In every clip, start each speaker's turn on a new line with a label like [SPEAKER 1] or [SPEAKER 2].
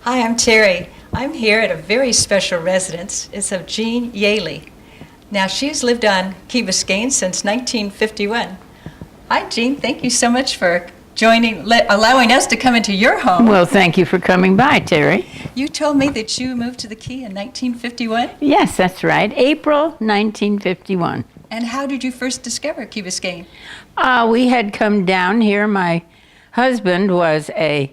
[SPEAKER 1] Hi, I'm Teri. I'm here at a very special residence. It's of Jean Yehle. Now, she's lived on Key Biscayne since 1951. Hi, Jean. Thank you so much for allowing us to come into your home.
[SPEAKER 2] Well, thank you for coming by, Teri.
[SPEAKER 1] You told me that you moved to the Key in 1951?
[SPEAKER 2] Yes, that's right. April 1951.
[SPEAKER 1] And how did you first discover Key Biscayne?
[SPEAKER 2] We had come down here. My husband was an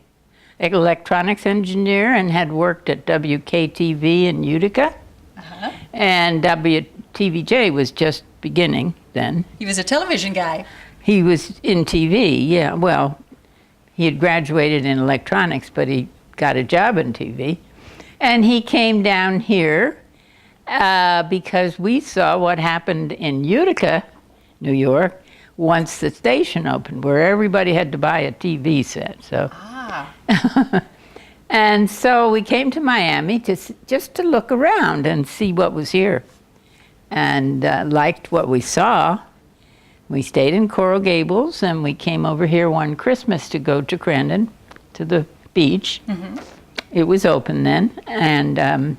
[SPEAKER 2] electronics engineer and had worked at WKTV in Utica. Uh-huh. And WTVJ was just beginning then.
[SPEAKER 1] He was a television guy.
[SPEAKER 2] He was in TV, yeah. Well, he had graduated in electronics, but he got a job in TV. And he came down here because we saw what happened in Utica, New York, once the station opened, where everybody had to buy a TV set. So, and so we came to Miami just to look around and see what was here, and liked what we saw. We stayed in Coral Gables, and we came over here one Christmas to go to Crandon, to the beach. Mm-hmm. It was open then, and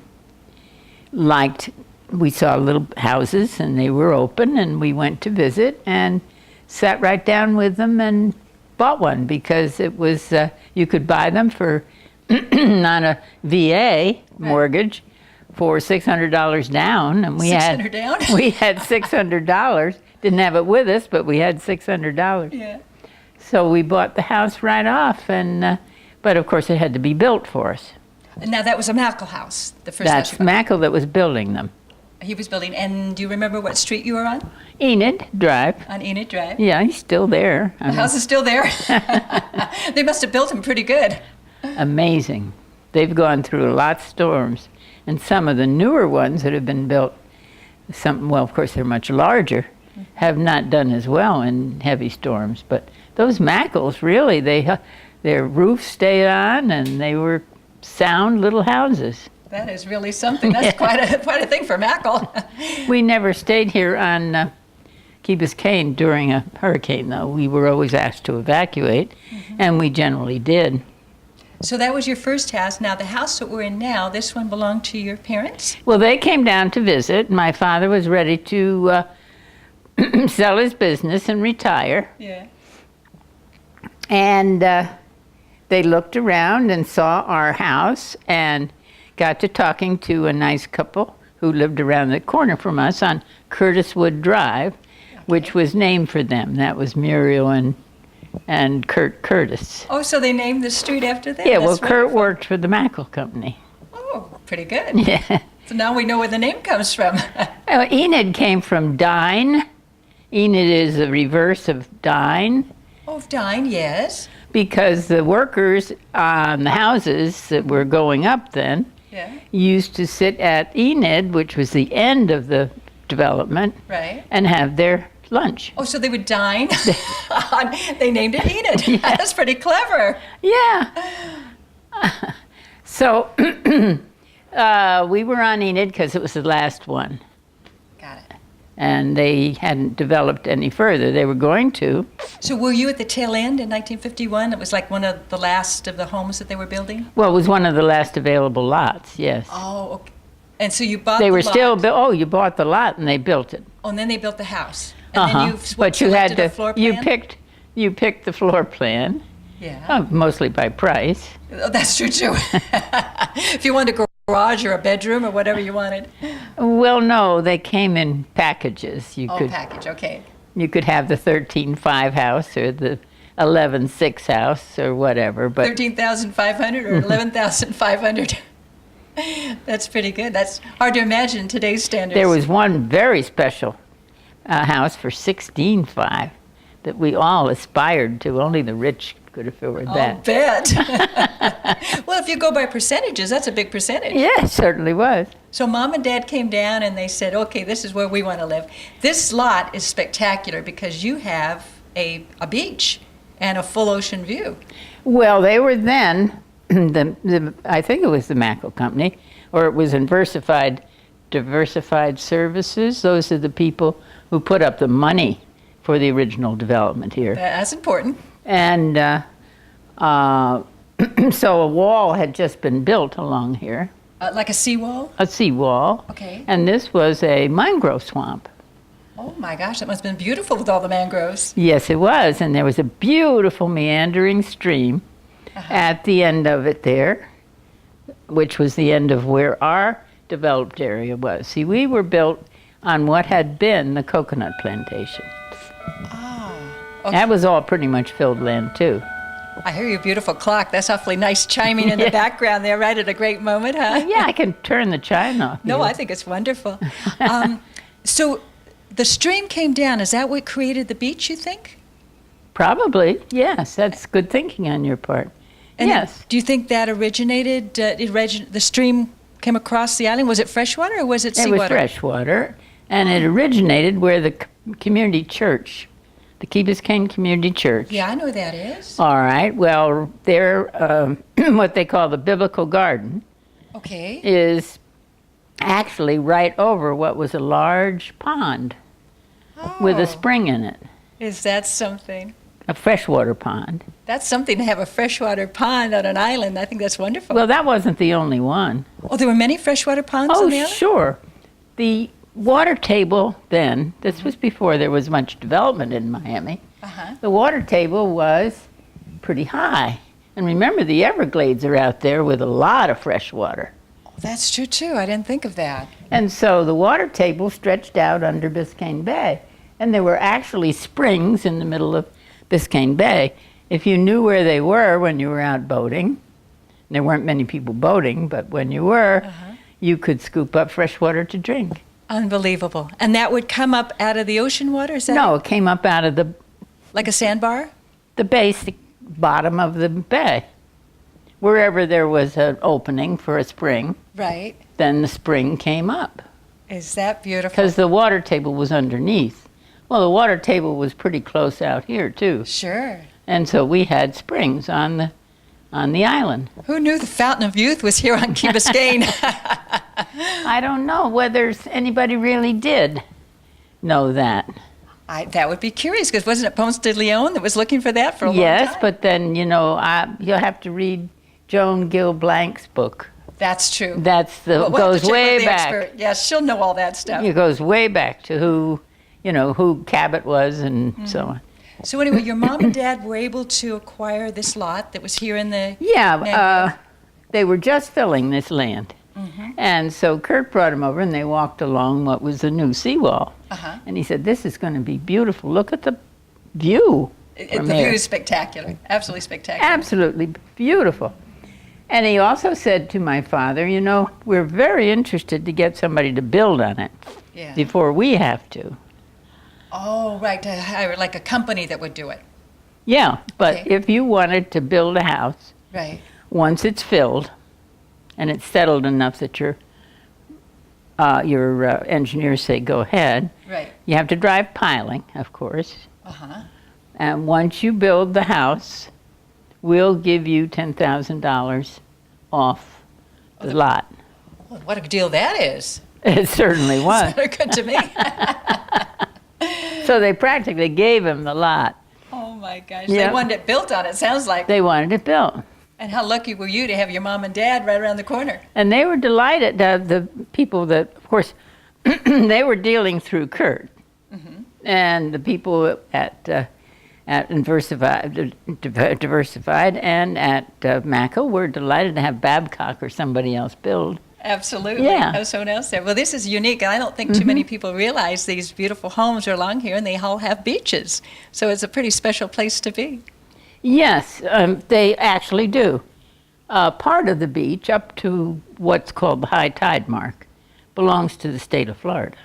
[SPEAKER 2] we saw little houses, and they were open, and we went to visit and sat right down with them and bought one because it was, you could buy them for, on a VA mortgage, for $600 down, and we had $600. Didn't have it with us, but we had $600.
[SPEAKER 1] Yeah.
[SPEAKER 2] So we bought the house right off, and but of course it had to be built for us.
[SPEAKER 1] Now that was a Mackle house, the first house.
[SPEAKER 2] That's Mackle that was building them.
[SPEAKER 1] He was building, and do you remember what street you were on?
[SPEAKER 2] Enid Drive.
[SPEAKER 1] On Enid Drive?
[SPEAKER 2] Yeah, he's still there.
[SPEAKER 1] The house is still there? They must have built him pretty good.
[SPEAKER 2] Amazing. They've gone through a lot of storms, and some of the newer ones that have been built, well, of course they're much larger, have not done as well in heavy storms. But those Mackles, really, their roofs stayed on, and they were sound little houses.
[SPEAKER 1] That is really something. That's quite a thing for Mackle.
[SPEAKER 2] We never stayed here on Key Biscayne during a hurricane, though. We were always asked to evacuate, and we generally did.
[SPEAKER 1] So that was your first house. Now, the house that we're in now, this one belonged to your parents?
[SPEAKER 2] Well, they came down to visit. My father was ready to sell his business and retire.
[SPEAKER 1] Yeah.
[SPEAKER 2] And they looked around and saw our house and got to talking to a nice couple who lived around the corner from us on Curtiswood Drive, which was named for them. That was Muriel and Kurt Curtis.
[SPEAKER 1] Oh, so they named the street after them?
[SPEAKER 2] Yeah,
[SPEAKER 1] That's
[SPEAKER 2] well,
[SPEAKER 1] wonderful.
[SPEAKER 2] Kurt worked for the Mackle Company.
[SPEAKER 1] Oh, pretty good.
[SPEAKER 2] Yeah.
[SPEAKER 1] So now we know where the name comes from.
[SPEAKER 2] Enid came from dine. Enid is the reverse of dine.
[SPEAKER 1] Oh, of dine, yes.
[SPEAKER 2] Because the workers on the houses that were going up then used to sit at Enid, which was the end of the development,
[SPEAKER 1] right,
[SPEAKER 2] and have their lunch.
[SPEAKER 1] Oh, so they would dine? They named it Enid.
[SPEAKER 2] Yeah.
[SPEAKER 1] That's pretty clever.
[SPEAKER 2] Yeah. So we were on Enid because it was the last one.
[SPEAKER 1] Got it.
[SPEAKER 2] And they hadn't developed any further. They were going to.
[SPEAKER 1] So were you at the tail end in 1951? It was like one of the last of the homes that they were building?
[SPEAKER 2] Well, it was one of the last available lots, yes.
[SPEAKER 1] Oh, okay. And so you bought
[SPEAKER 2] they
[SPEAKER 1] the
[SPEAKER 2] were
[SPEAKER 1] lot.
[SPEAKER 2] still you bought the lot and they built it.
[SPEAKER 1] Oh, and then they built the house. And then
[SPEAKER 2] but you had
[SPEAKER 1] a floor plan?
[SPEAKER 2] you picked the floor plan.
[SPEAKER 1] Yeah.
[SPEAKER 2] Mostly by price.
[SPEAKER 1] Oh, that's true too. If you wanted a garage or a bedroom or whatever you wanted.
[SPEAKER 2] Well, no, they came in packages.
[SPEAKER 1] Package, okay.
[SPEAKER 2] You could have the 13.5 house or the 11.6 house or whatever. But
[SPEAKER 1] 13,500 or 11,500. That's pretty good. That's hard to imagine in today's standards.
[SPEAKER 2] There was one very special house for 16.5 that we all aspired to. Only the rich could afford that.
[SPEAKER 1] I'll bet. Well, if you go by percentages, that's a big percentage.
[SPEAKER 2] Yeah, it certainly was.
[SPEAKER 1] So Mom and Dad came down and they said, okay, this is where we want to live. This lot is spectacular because you have a beach and a full ocean view.
[SPEAKER 2] Well, they were then, I think it was the Mackle Company, or it was Diversified Services. Those are the people who put up the money for the original development here.
[SPEAKER 1] That's important.
[SPEAKER 2] And So a wall had just been built along here,
[SPEAKER 1] Like a seawall?
[SPEAKER 2] a seawall.
[SPEAKER 1] Okay.
[SPEAKER 2] And this was a mangrove swamp.
[SPEAKER 1] Oh my gosh, that must have been beautiful with all the mangroves.
[SPEAKER 2] Yes, it was. And there was a beautiful meandering stream at the end of it there, which was the end of where our developed area was. See, we were built on what had been the coconut plantation.
[SPEAKER 1] Okay.
[SPEAKER 2] That was all pretty much filled land, too.
[SPEAKER 1] I hear your beautiful clock. That's awfully nice chiming in the background there, right at a great moment, huh?
[SPEAKER 2] Yeah, I can turn the chime off.
[SPEAKER 1] No,
[SPEAKER 2] here.
[SPEAKER 1] I think it's wonderful. So the stream came down. Is that what created the beach, you think?
[SPEAKER 2] Probably, yes. That's good thinking on your part.
[SPEAKER 1] And
[SPEAKER 2] yes.
[SPEAKER 1] Do you think that originated, the stream came across the island? Was it freshwater or was it seawater?
[SPEAKER 2] It was freshwater, and it originated where the community church, the Key Biscayne Community Church.
[SPEAKER 1] Yeah, I know who that is.
[SPEAKER 2] All right. Well, they're what they call the biblical garden
[SPEAKER 1] Okay.
[SPEAKER 2] is actually right over what was a large pond with a spring in it,
[SPEAKER 1] Is that something?
[SPEAKER 2] a freshwater pond.
[SPEAKER 1] That's something to have a freshwater pond on an island. I think that's wonderful.
[SPEAKER 2] Well, that wasn't the only one.
[SPEAKER 1] Oh, there were many freshwater ponds
[SPEAKER 2] Oh,
[SPEAKER 1] on the island?
[SPEAKER 2] sure. The water table then, this was before there was much development in Miami,
[SPEAKER 1] Uh-huh.
[SPEAKER 2] the water table was pretty high. And remember, the Everglades are out there with a lot of fresh water.
[SPEAKER 1] That's true, too. I didn't think of that.
[SPEAKER 2] And so the water table stretched out under Biscayne Bay. And there were actually springs in the middle of Biscayne Bay. If you knew where they were when you were out boating, there weren't many people boating, but when you were, you could scoop up fresh water to drink.
[SPEAKER 1] Unbelievable. And that would come up out of the ocean water? Is that
[SPEAKER 2] No, it came up out of
[SPEAKER 1] like a sandbar?
[SPEAKER 2] the basic bottom of the bay. Wherever there was an opening for a spring,
[SPEAKER 1] Right.
[SPEAKER 2] then the spring came up
[SPEAKER 1] Is that beautiful?
[SPEAKER 2] because the water table was underneath. Well, the water table was pretty close out here too,
[SPEAKER 1] Sure.
[SPEAKER 2] and so we had springs on the island.
[SPEAKER 1] Who knew the Fountain of Youth was here on Key Biscayne?
[SPEAKER 2] I don't know whether anybody really did know that.
[SPEAKER 1] That would be curious, because wasn't it Ponce de Leon that was looking for that for a long time?
[SPEAKER 2] Yes, but then you'll have to read Joan Gill Blank's book.
[SPEAKER 1] That's true.
[SPEAKER 2] That's
[SPEAKER 1] We'll have to
[SPEAKER 2] goes
[SPEAKER 1] check with
[SPEAKER 2] way
[SPEAKER 1] the
[SPEAKER 2] back.
[SPEAKER 1] expert. Yes, she'll know all that stuff.
[SPEAKER 2] It goes way back to who Cabot was and so on.
[SPEAKER 1] So anyway, your mom and dad were able to acquire this lot that was here in the...
[SPEAKER 2] Yeah, they were just filling this land. And so Kurt brought him over and they walked along what was the new seawall.
[SPEAKER 1] Uh-huh.
[SPEAKER 2] And he said, this is going to be beautiful. Look at the view from
[SPEAKER 1] The
[SPEAKER 2] here.
[SPEAKER 1] view is spectacular. Absolutely spectacular.
[SPEAKER 2] Absolutely beautiful. And he also said to my father, we're very interested to get somebody to build on it
[SPEAKER 1] Yeah.
[SPEAKER 2] before we have to.
[SPEAKER 1] Oh, right, to hire like a company that would do it.
[SPEAKER 2] Yeah, but
[SPEAKER 1] Okay.
[SPEAKER 2] if you wanted to build a house,
[SPEAKER 1] Right.
[SPEAKER 2] once it's filled and it's settled enough that your engineers say go ahead,
[SPEAKER 1] Right.
[SPEAKER 2] you have to drive piling, of course.
[SPEAKER 1] Uh-huh.
[SPEAKER 2] And once you build the house, we'll give you $10,000 off the lot.
[SPEAKER 1] Well, what a deal that is.
[SPEAKER 2] It certainly was.
[SPEAKER 1] Sounded good to me.
[SPEAKER 2] So they practically gave him the lot.
[SPEAKER 1] Oh, my gosh.
[SPEAKER 2] Yeah.
[SPEAKER 1] They wanted it built on, it sounds like.
[SPEAKER 2] They wanted it built.
[SPEAKER 1] And how lucky were you to have your mom and dad right around the corner?
[SPEAKER 2] And they were delighted. The people that, of course, they were dealing through Kurt. And the people at Diversified and at Macco were delighted to have Babcock or somebody else build.
[SPEAKER 1] Absolutely.
[SPEAKER 2] Yeah.
[SPEAKER 1] Have someone else there. Well, this is unique. I don't think too many people realize these beautiful homes are along here, and they all have beaches. So it's a pretty special place to be.
[SPEAKER 2] Yes, they actually do. Part of the beach, up to what's called the high tide mark, belongs to the state of Florida.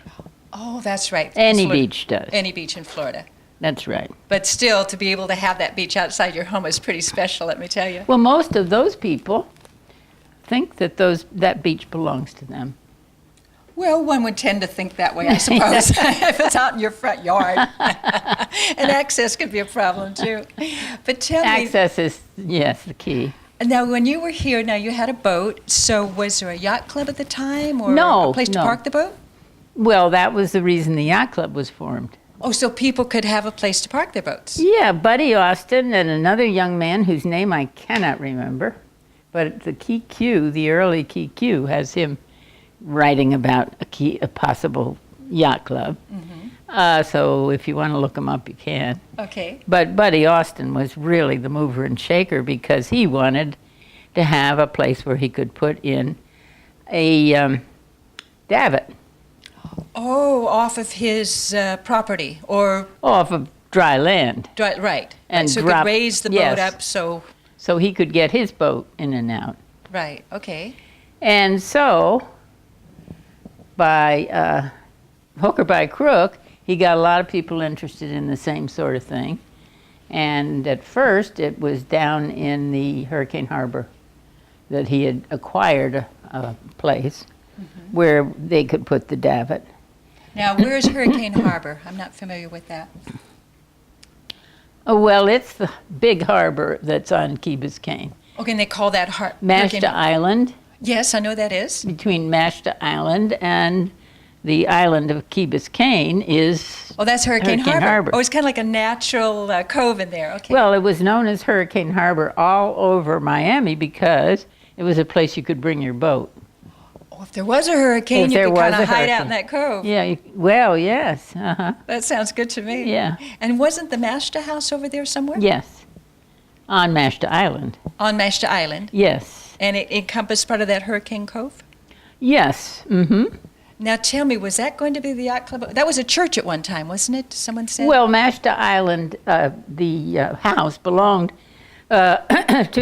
[SPEAKER 1] Oh, that's right.
[SPEAKER 2] Any
[SPEAKER 1] Florida-
[SPEAKER 2] beach does.
[SPEAKER 1] Any beach in Florida.
[SPEAKER 2] That's right.
[SPEAKER 1] But still, to be able to have that beach outside your home is pretty special, let me tell you.
[SPEAKER 2] Well, most of those people think that that beach belongs to them.
[SPEAKER 1] Well, one would tend to think that way, I suppose, if it's out in your front yard. And access could be a problem, too. But tell me,
[SPEAKER 2] Access is, yes, the key.
[SPEAKER 1] now, when you were here, now you had a boat, so was there a yacht club at the time, or
[SPEAKER 2] No,
[SPEAKER 1] a place to
[SPEAKER 2] no.
[SPEAKER 1] park the boat?
[SPEAKER 2] Well, that was the reason the yacht club was formed.
[SPEAKER 1] Oh, so people could have a place to park their boats.
[SPEAKER 2] Yeah, Buddy Austin and another young man whose name I cannot remember, but the Key Q, the early Key Q, has him writing about a possible yacht club. So if you want to look him up, you can.
[SPEAKER 1] Okay.
[SPEAKER 2] But Buddy Austin was really the mover and shaker because he wanted to have a place where he could put in a davit.
[SPEAKER 1] Oh, off of his property or
[SPEAKER 2] Off of dry land.
[SPEAKER 1] right.
[SPEAKER 2] And
[SPEAKER 1] so he
[SPEAKER 2] drop-
[SPEAKER 1] could raise the
[SPEAKER 2] yes.
[SPEAKER 1] boat up.
[SPEAKER 2] So he could get his boat in and out.
[SPEAKER 1] Right. Okay.
[SPEAKER 2] And so, by hook or by crook, he got a lot of people interested in the same sort of thing. And at first, it was down in the Hurricane Harbor that he had acquired a place where they could put the davit.
[SPEAKER 1] Now, where is Hurricane Harbor? I'm not familiar with that.
[SPEAKER 2] Oh, well, it's the big harbor that's on Key Biscayne.
[SPEAKER 1] Okay, and they call that
[SPEAKER 2] Mashta Island,
[SPEAKER 1] Yes, I know that is.
[SPEAKER 2] between Mashta Island and the island of Key Biscayne is,
[SPEAKER 1] Oh, that's Hurricane
[SPEAKER 2] Hurricane Harbor.
[SPEAKER 1] Oh, it's kind of like a natural cove in there. Okay.
[SPEAKER 2] well, it was known as Hurricane Harbor all over Miami because it was a place you could bring your boat.
[SPEAKER 1] Oh, if there was a hurricane,
[SPEAKER 2] If
[SPEAKER 1] you
[SPEAKER 2] there
[SPEAKER 1] could
[SPEAKER 2] was
[SPEAKER 1] kind
[SPEAKER 2] a
[SPEAKER 1] of hide out
[SPEAKER 2] hurricane.
[SPEAKER 1] in that cove.
[SPEAKER 2] Yeah, well, yes, uh-huh,
[SPEAKER 1] That sounds good to me.
[SPEAKER 2] yeah,
[SPEAKER 1] And wasn't the Mashta house over there somewhere?
[SPEAKER 2] yes, on Mashta Island,
[SPEAKER 1] On Mashta Island.
[SPEAKER 2] yes,
[SPEAKER 1] And it encompassed part of that Hurricane Cove?
[SPEAKER 2] yes, mm-hmm.
[SPEAKER 1] Now tell me, was that going to be the yacht club? That was a church at one time, wasn't it? Someone said?
[SPEAKER 2] Well, Mashta Island, the house belonged to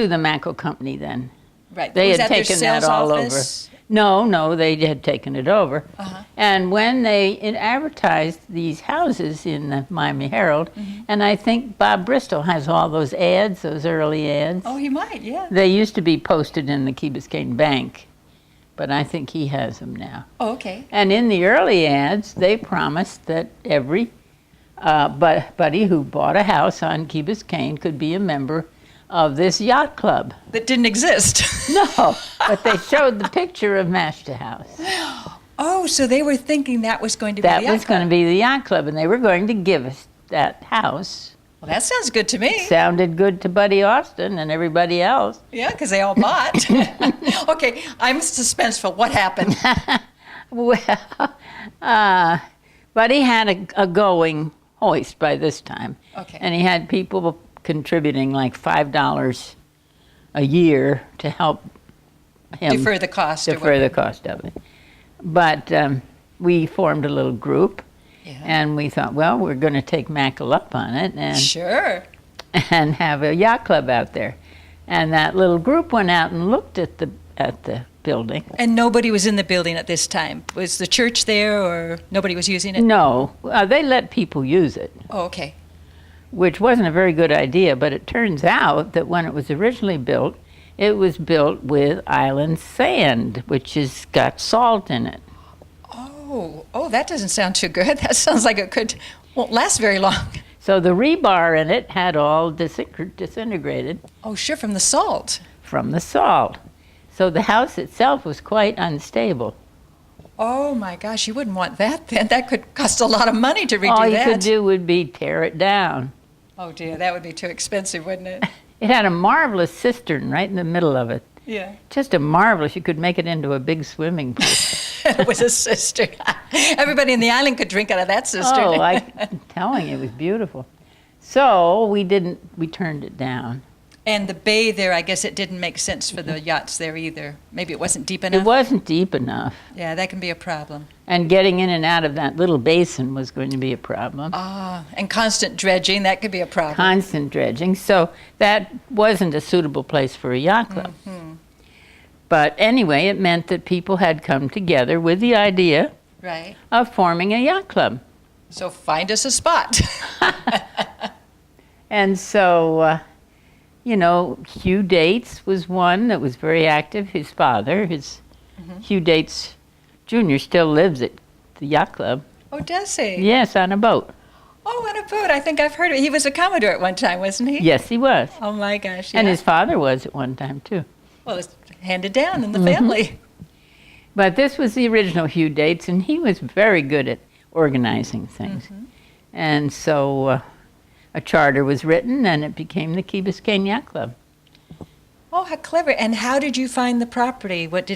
[SPEAKER 2] the Macco Company then.
[SPEAKER 1] right.
[SPEAKER 2] They
[SPEAKER 1] was
[SPEAKER 2] had
[SPEAKER 1] that their
[SPEAKER 2] taken that
[SPEAKER 1] sales
[SPEAKER 2] all
[SPEAKER 1] office?
[SPEAKER 2] over. No, they had taken it over.
[SPEAKER 1] Uh-huh.
[SPEAKER 2] And when they advertised these houses in the Miami Herald, and I think Bob Bristol has all those ads, those early ads.
[SPEAKER 1] Oh, he might, yeah.
[SPEAKER 2] They used to be posted in the Key Biscayne Bank, but I think he has them now.
[SPEAKER 1] Oh, okay.
[SPEAKER 2] And in the early ads, they promised that every buddy who bought a house on Key Biscayne could be a member of this yacht club.
[SPEAKER 1] That didn't exist.
[SPEAKER 2] No, but they showed the picture of Mashta House.
[SPEAKER 1] Oh, so they were thinking that was going to be
[SPEAKER 2] That
[SPEAKER 1] the yacht
[SPEAKER 2] was going to
[SPEAKER 1] club.
[SPEAKER 2] be the yacht club, and they were going to give us that house.
[SPEAKER 1] Well, that sounds good to me.
[SPEAKER 2] Sounded good to Buddy Austin and everybody else.
[SPEAKER 1] Yeah, because they all bought. Okay, I'm suspenseful. What happened?
[SPEAKER 2] Well, Buddy had a going hoist by this time.
[SPEAKER 1] Okay.
[SPEAKER 2] And he had people contributing like $5 a year to help him
[SPEAKER 1] Defer the cost. or
[SPEAKER 2] defer the
[SPEAKER 1] whatever.
[SPEAKER 2] cost of it. But we formed a little group,
[SPEAKER 1] Yeah.
[SPEAKER 2] and we thought, well, we're going to take Mackle up on it
[SPEAKER 1] Sure.
[SPEAKER 2] and have a yacht club out there. And that little group went out and looked at the building.
[SPEAKER 1] And nobody was in the building at this time. Was the church there, or nobody was using it?
[SPEAKER 2] No, they let people use it,
[SPEAKER 1] Oh, okay.
[SPEAKER 2] which wasn't a very good idea, but it turns out that when it was originally built, it was built with island sand, which has got salt in it.
[SPEAKER 1] Oh, that doesn't sound too good. That sounds like it won't last very long.
[SPEAKER 2] So the rebar in it had all disintegrated
[SPEAKER 1] Oh, sure, from the salt.
[SPEAKER 2] from the salt. So the house itself was quite unstable.
[SPEAKER 1] Oh my gosh, you wouldn't want that then. That could cost a lot of money to redo
[SPEAKER 2] All you
[SPEAKER 1] that.
[SPEAKER 2] could do would be tear it down.
[SPEAKER 1] Oh dear, that would be too expensive, wouldn't it?
[SPEAKER 2] It had a marvelous cistern right in the middle of it.
[SPEAKER 1] Yeah.
[SPEAKER 2] Just a marvelous, you could make it into a big swimming pool.
[SPEAKER 1] It was a cistern. Everybody in the island could drink out of that cistern.
[SPEAKER 2] Oh, I'm telling you, it was beautiful. So we turned it down.
[SPEAKER 1] And the bay there, I guess it didn't make sense for the yachts there either. Maybe it wasn't deep enough.
[SPEAKER 2] It wasn't deep enough.
[SPEAKER 1] Yeah, that can be a problem.
[SPEAKER 2] And getting in and out of that little basin was going to be a problem.
[SPEAKER 1] Ah, and constant dredging, that could be a problem.
[SPEAKER 2] Constant dredging. So that wasn't a suitable place for a yacht club. But anyway, it meant that people had come together with the idea
[SPEAKER 1] Right.
[SPEAKER 2] of forming a yacht club.
[SPEAKER 1] So find us a spot.
[SPEAKER 2] And so, Hugh Dates was one that was very active. His father, Hugh Dates Jr., still lives at the yacht club.
[SPEAKER 1] Oh, does he?
[SPEAKER 2] Yes, on a boat.
[SPEAKER 1] Oh, on a boat. I think I've heard of it. He was a Commodore at one time, wasn't he?
[SPEAKER 2] Yes, he was.
[SPEAKER 1] Oh my gosh.
[SPEAKER 2] And
[SPEAKER 1] yeah.
[SPEAKER 2] his father was at one time, too.
[SPEAKER 1] Well, it's handed down in the family.
[SPEAKER 2] But this was the original Hugh Dates, and he was very good at organizing things. And so a charter was written, and it became the Key Biscayne Yacht Club.
[SPEAKER 1] Oh, how clever. And how did you find the property? Was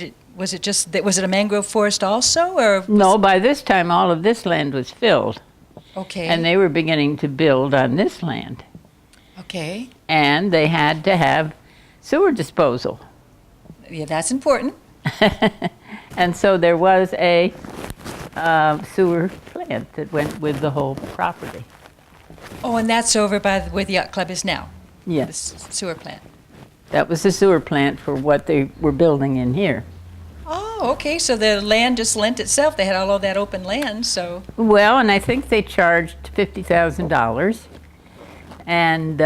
[SPEAKER 1] it a mangrove forest also, or?
[SPEAKER 2] No, by this time all of this land was filled,
[SPEAKER 1] Okay.
[SPEAKER 2] and they were beginning to build on this land.
[SPEAKER 1] Okay.
[SPEAKER 2] And they had to have sewer disposal.
[SPEAKER 1] Yeah, that's important.
[SPEAKER 2] And so there was a sewer plant that went with the whole property.
[SPEAKER 1] Oh, and that's over by where the yacht club is now.
[SPEAKER 2] Yes,
[SPEAKER 1] The sewer plant.
[SPEAKER 2] that was the sewer plant for what they were building in here.
[SPEAKER 1] Oh, okay. So the land just lent itself. They had all of that open land, so.
[SPEAKER 2] Well, and I think they charged $50,000. And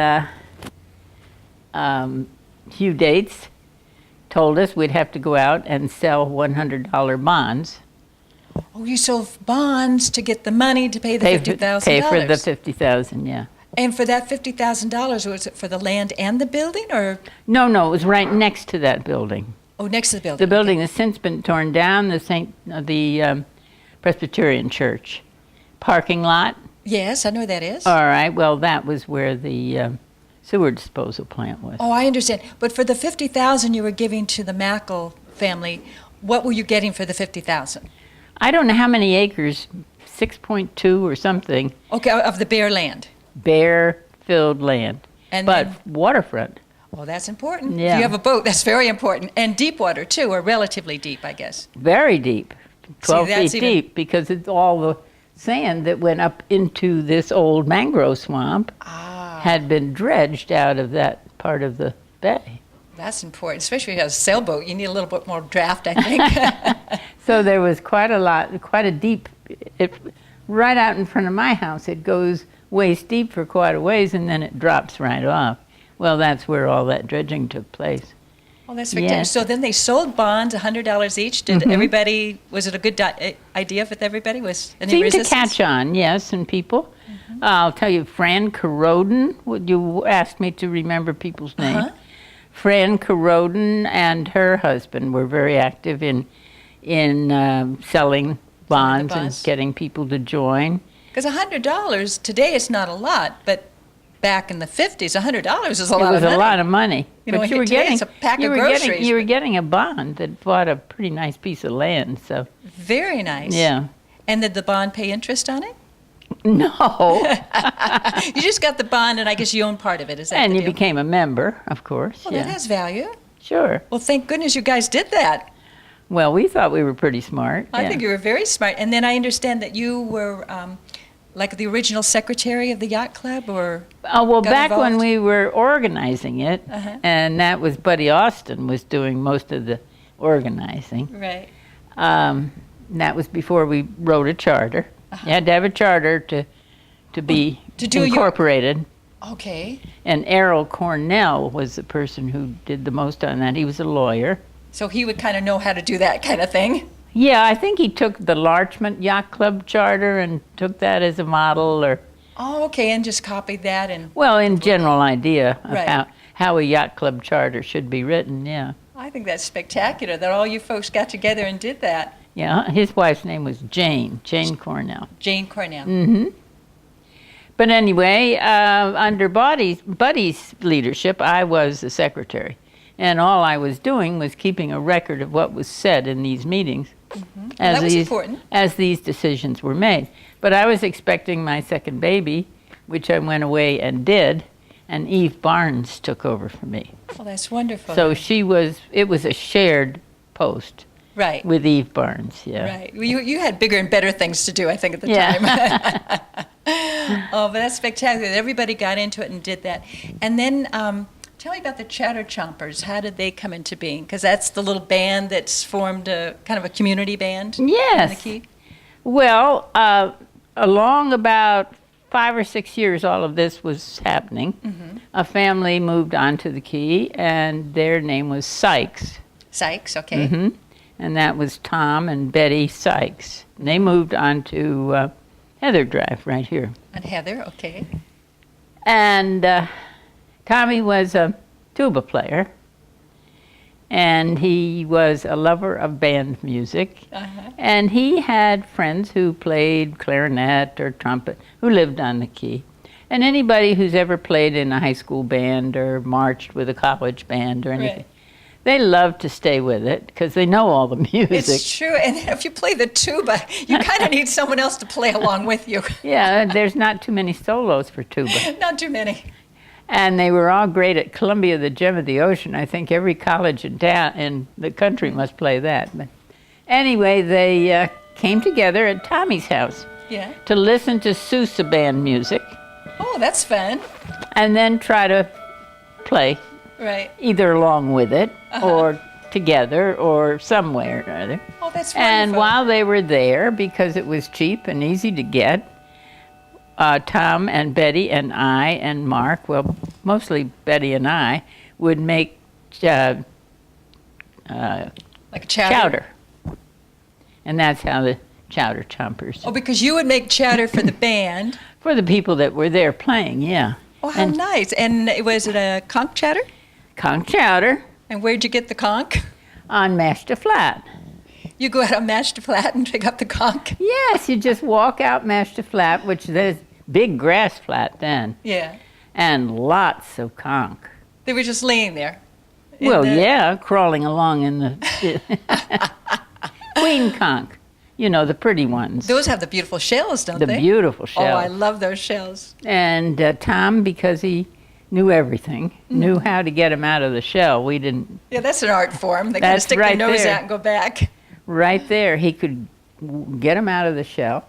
[SPEAKER 2] Hugh Dates told us we'd have to go out and sell $100 bonds.
[SPEAKER 1] Oh, you sold bonds to get the money to pay the $50,000.
[SPEAKER 2] Pay for the $50,000, yeah.
[SPEAKER 1] And for that $50,000, was it for the land and the building, or?
[SPEAKER 2] No, it was right next to that building.
[SPEAKER 1] Oh, next to the building.
[SPEAKER 2] The building has since been torn down, the Presbyterian Church. Parking lot.
[SPEAKER 1] Yes, I know where that is.
[SPEAKER 2] All right, well, that was where the sewer disposal plant was.
[SPEAKER 1] Oh, I understand. But for the $50,000 you were giving to the Mackle family, what were you getting for the $50,000?
[SPEAKER 2] I don't know how many acres, 6.2 or something,
[SPEAKER 1] Okay, of the bare land.
[SPEAKER 2] bare-filled land,
[SPEAKER 1] And
[SPEAKER 2] but
[SPEAKER 1] then-
[SPEAKER 2] waterfront.
[SPEAKER 1] Oh, that's important.
[SPEAKER 2] Yeah.
[SPEAKER 1] If you have a boat, that's very important. And deep water, too, or relatively deep, I guess.
[SPEAKER 2] Very deep, 12
[SPEAKER 1] that's
[SPEAKER 2] feet
[SPEAKER 1] even-
[SPEAKER 2] deep, because it's all the sand that went up into this old mangrove swamp had been dredged out of that part of the bay.
[SPEAKER 1] That's important, especially if you have a sailboat. You need a little bit more draft, I think.
[SPEAKER 2] So there was quite a deep, right out in front of my house. It goes waist deep for quite a ways, and then it drops right off. Well, that's where all that dredging took place.
[SPEAKER 1] Oh, that's spectacular.
[SPEAKER 2] Yes.
[SPEAKER 1] So then they sold bonds, $100 each. Did everybody, was it a good idea with everybody? Was any
[SPEAKER 2] Seemed
[SPEAKER 1] resistance?
[SPEAKER 2] to catch on, yes, and people. I'll tell you, Fran Corrodon, you asked me to remember people's names. Fran Corrodon and her husband were very active in selling bonds and
[SPEAKER 1] bonds.
[SPEAKER 2] getting people to join.
[SPEAKER 1] Because $100, today it's not a lot, but back in the 50s, $100 is a
[SPEAKER 2] It
[SPEAKER 1] lot
[SPEAKER 2] was
[SPEAKER 1] of money.
[SPEAKER 2] a lot of money.
[SPEAKER 1] You know,
[SPEAKER 2] but you were
[SPEAKER 1] today
[SPEAKER 2] getting
[SPEAKER 1] it's a pack
[SPEAKER 2] you
[SPEAKER 1] of
[SPEAKER 2] were
[SPEAKER 1] groceries,
[SPEAKER 2] getting you were
[SPEAKER 1] but-
[SPEAKER 2] getting a bond that bought a pretty nice piece of land. So
[SPEAKER 1] Very nice.
[SPEAKER 2] yeah,
[SPEAKER 1] And did the bond pay interest on it?
[SPEAKER 2] no,
[SPEAKER 1] You just got the bond, and I guess you own part of it. Is that
[SPEAKER 2] and
[SPEAKER 1] the
[SPEAKER 2] you
[SPEAKER 1] deal?
[SPEAKER 2] became a member, of course.
[SPEAKER 1] Well,
[SPEAKER 2] yeah,
[SPEAKER 1] that has value.
[SPEAKER 2] sure.
[SPEAKER 1] Well, thank goodness you guys did that.
[SPEAKER 2] Well, we thought we were pretty smart.
[SPEAKER 1] I
[SPEAKER 2] yeah.
[SPEAKER 1] think you were very smart. And then I understand that you were like the original secretary of the yacht club, or
[SPEAKER 2] Well,
[SPEAKER 1] got
[SPEAKER 2] back when
[SPEAKER 1] involved?
[SPEAKER 2] we were organizing it, and that was Buddy Austin was doing most of the organizing.
[SPEAKER 1] right?
[SPEAKER 2] That was before we wrote a charter. You had to have a charter to be
[SPEAKER 1] to do your-
[SPEAKER 2] incorporated.
[SPEAKER 1] Okay.
[SPEAKER 2] And Errol Cornell was the person who did the most on that. He was a lawyer.
[SPEAKER 1] So he would kind of know how to do that kind of thing.
[SPEAKER 2] Yeah, I think he took the Larchmont Yacht Club charter and took that as a model, or
[SPEAKER 1] Oh, okay, and just copied that and.
[SPEAKER 2] well, in general idea of
[SPEAKER 1] Right.
[SPEAKER 2] how a yacht club charter should be written. Yeah,
[SPEAKER 1] I think that's spectacular that all you folks got together and did that.
[SPEAKER 2] yeah. His wife's name was Jane Cornell.
[SPEAKER 1] Jane Cornell.
[SPEAKER 2] Mm-hmm. But anyway, under Buddy's leadership, I was the secretary. And all I was doing was keeping a record of what was said in these meetings
[SPEAKER 1] That was important.
[SPEAKER 2] as these decisions were made. But I was expecting my second baby, which I went away and did, and Eve Barnes took over for me.
[SPEAKER 1] Well, that's wonderful.
[SPEAKER 2] So it was a shared post
[SPEAKER 1] right.
[SPEAKER 2] with Eve Barnes, yeah.
[SPEAKER 1] Right. Well, you had bigger and better things to do, I think, at the
[SPEAKER 2] Yeah.
[SPEAKER 1] time. Oh, but that's spectacular. Everybody got into it and did that. And then tell me about the Chowder Chompers. How did they come into being? Because that's the little band that's formed a kind of a community band in the
[SPEAKER 2] Yes.
[SPEAKER 1] Key.
[SPEAKER 2] Well, along about 5 or 6 years all of this was happening, a family moved onto the Key, and their name was Sykes.
[SPEAKER 1] Sykes, okay.
[SPEAKER 2] And that was Tom and Betty Sykes. And they moved onto Heather Drive right here.
[SPEAKER 1] And Heather, okay.
[SPEAKER 2] And Tommy was a tuba player. And he was a lover of band music. And he had friends who played clarinet or trumpet who lived on the Key. And anybody who's ever played in a high school band or marched with a college band or anything, they love to stay with it because they know all the music.
[SPEAKER 1] It's true. And if you play the tuba, you kind of need someone else to play along with you.
[SPEAKER 2] Yeah, there's not too many solos for tuba.
[SPEAKER 1] Not too many.
[SPEAKER 2] And they were all great at Columbia, the Gem of the Ocean. I think every college in the country must play that. But anyway, they came together at Tommy's house to listen to Sousa band music.
[SPEAKER 1] Oh, that's fun.
[SPEAKER 2] And then try to play either along with it or together or somewhere or other.
[SPEAKER 1] Oh, that's wonderful.
[SPEAKER 2] And while they were there, because it was cheap and easy to get, Tom and Betty and I and Mark, well, mostly Betty and I, would make
[SPEAKER 1] like a
[SPEAKER 2] chowder. And that's how the Chowder Chompers.
[SPEAKER 1] Oh, because you would make chowder for the band.
[SPEAKER 2] For the people that were there playing, yeah.
[SPEAKER 1] Oh, how nice. And was it a conch chowder?
[SPEAKER 2] Conch chowder.
[SPEAKER 1] And where'd you get the conch?
[SPEAKER 2] On Master Flat.
[SPEAKER 1] You go out on Master Flat and pick up the conch?
[SPEAKER 2] Yes, you just walk out Master Flat, which there's big grass flat then.
[SPEAKER 1] Yeah.
[SPEAKER 2] And lots of conch.
[SPEAKER 1] They were just laying there.
[SPEAKER 2] Well, yeah, crawling along in the queen conch. You know, the pretty ones.
[SPEAKER 1] Those have the beautiful shells, don't they?
[SPEAKER 2] The beautiful shells.
[SPEAKER 1] Oh, I love those shells.
[SPEAKER 2] And Tom, because he knew everything, knew how to get them out of the shell. We didn't.
[SPEAKER 1] Yeah, that's an art form. They kind of stick their nose out and go back.
[SPEAKER 2] Right there. He could get them out of the shell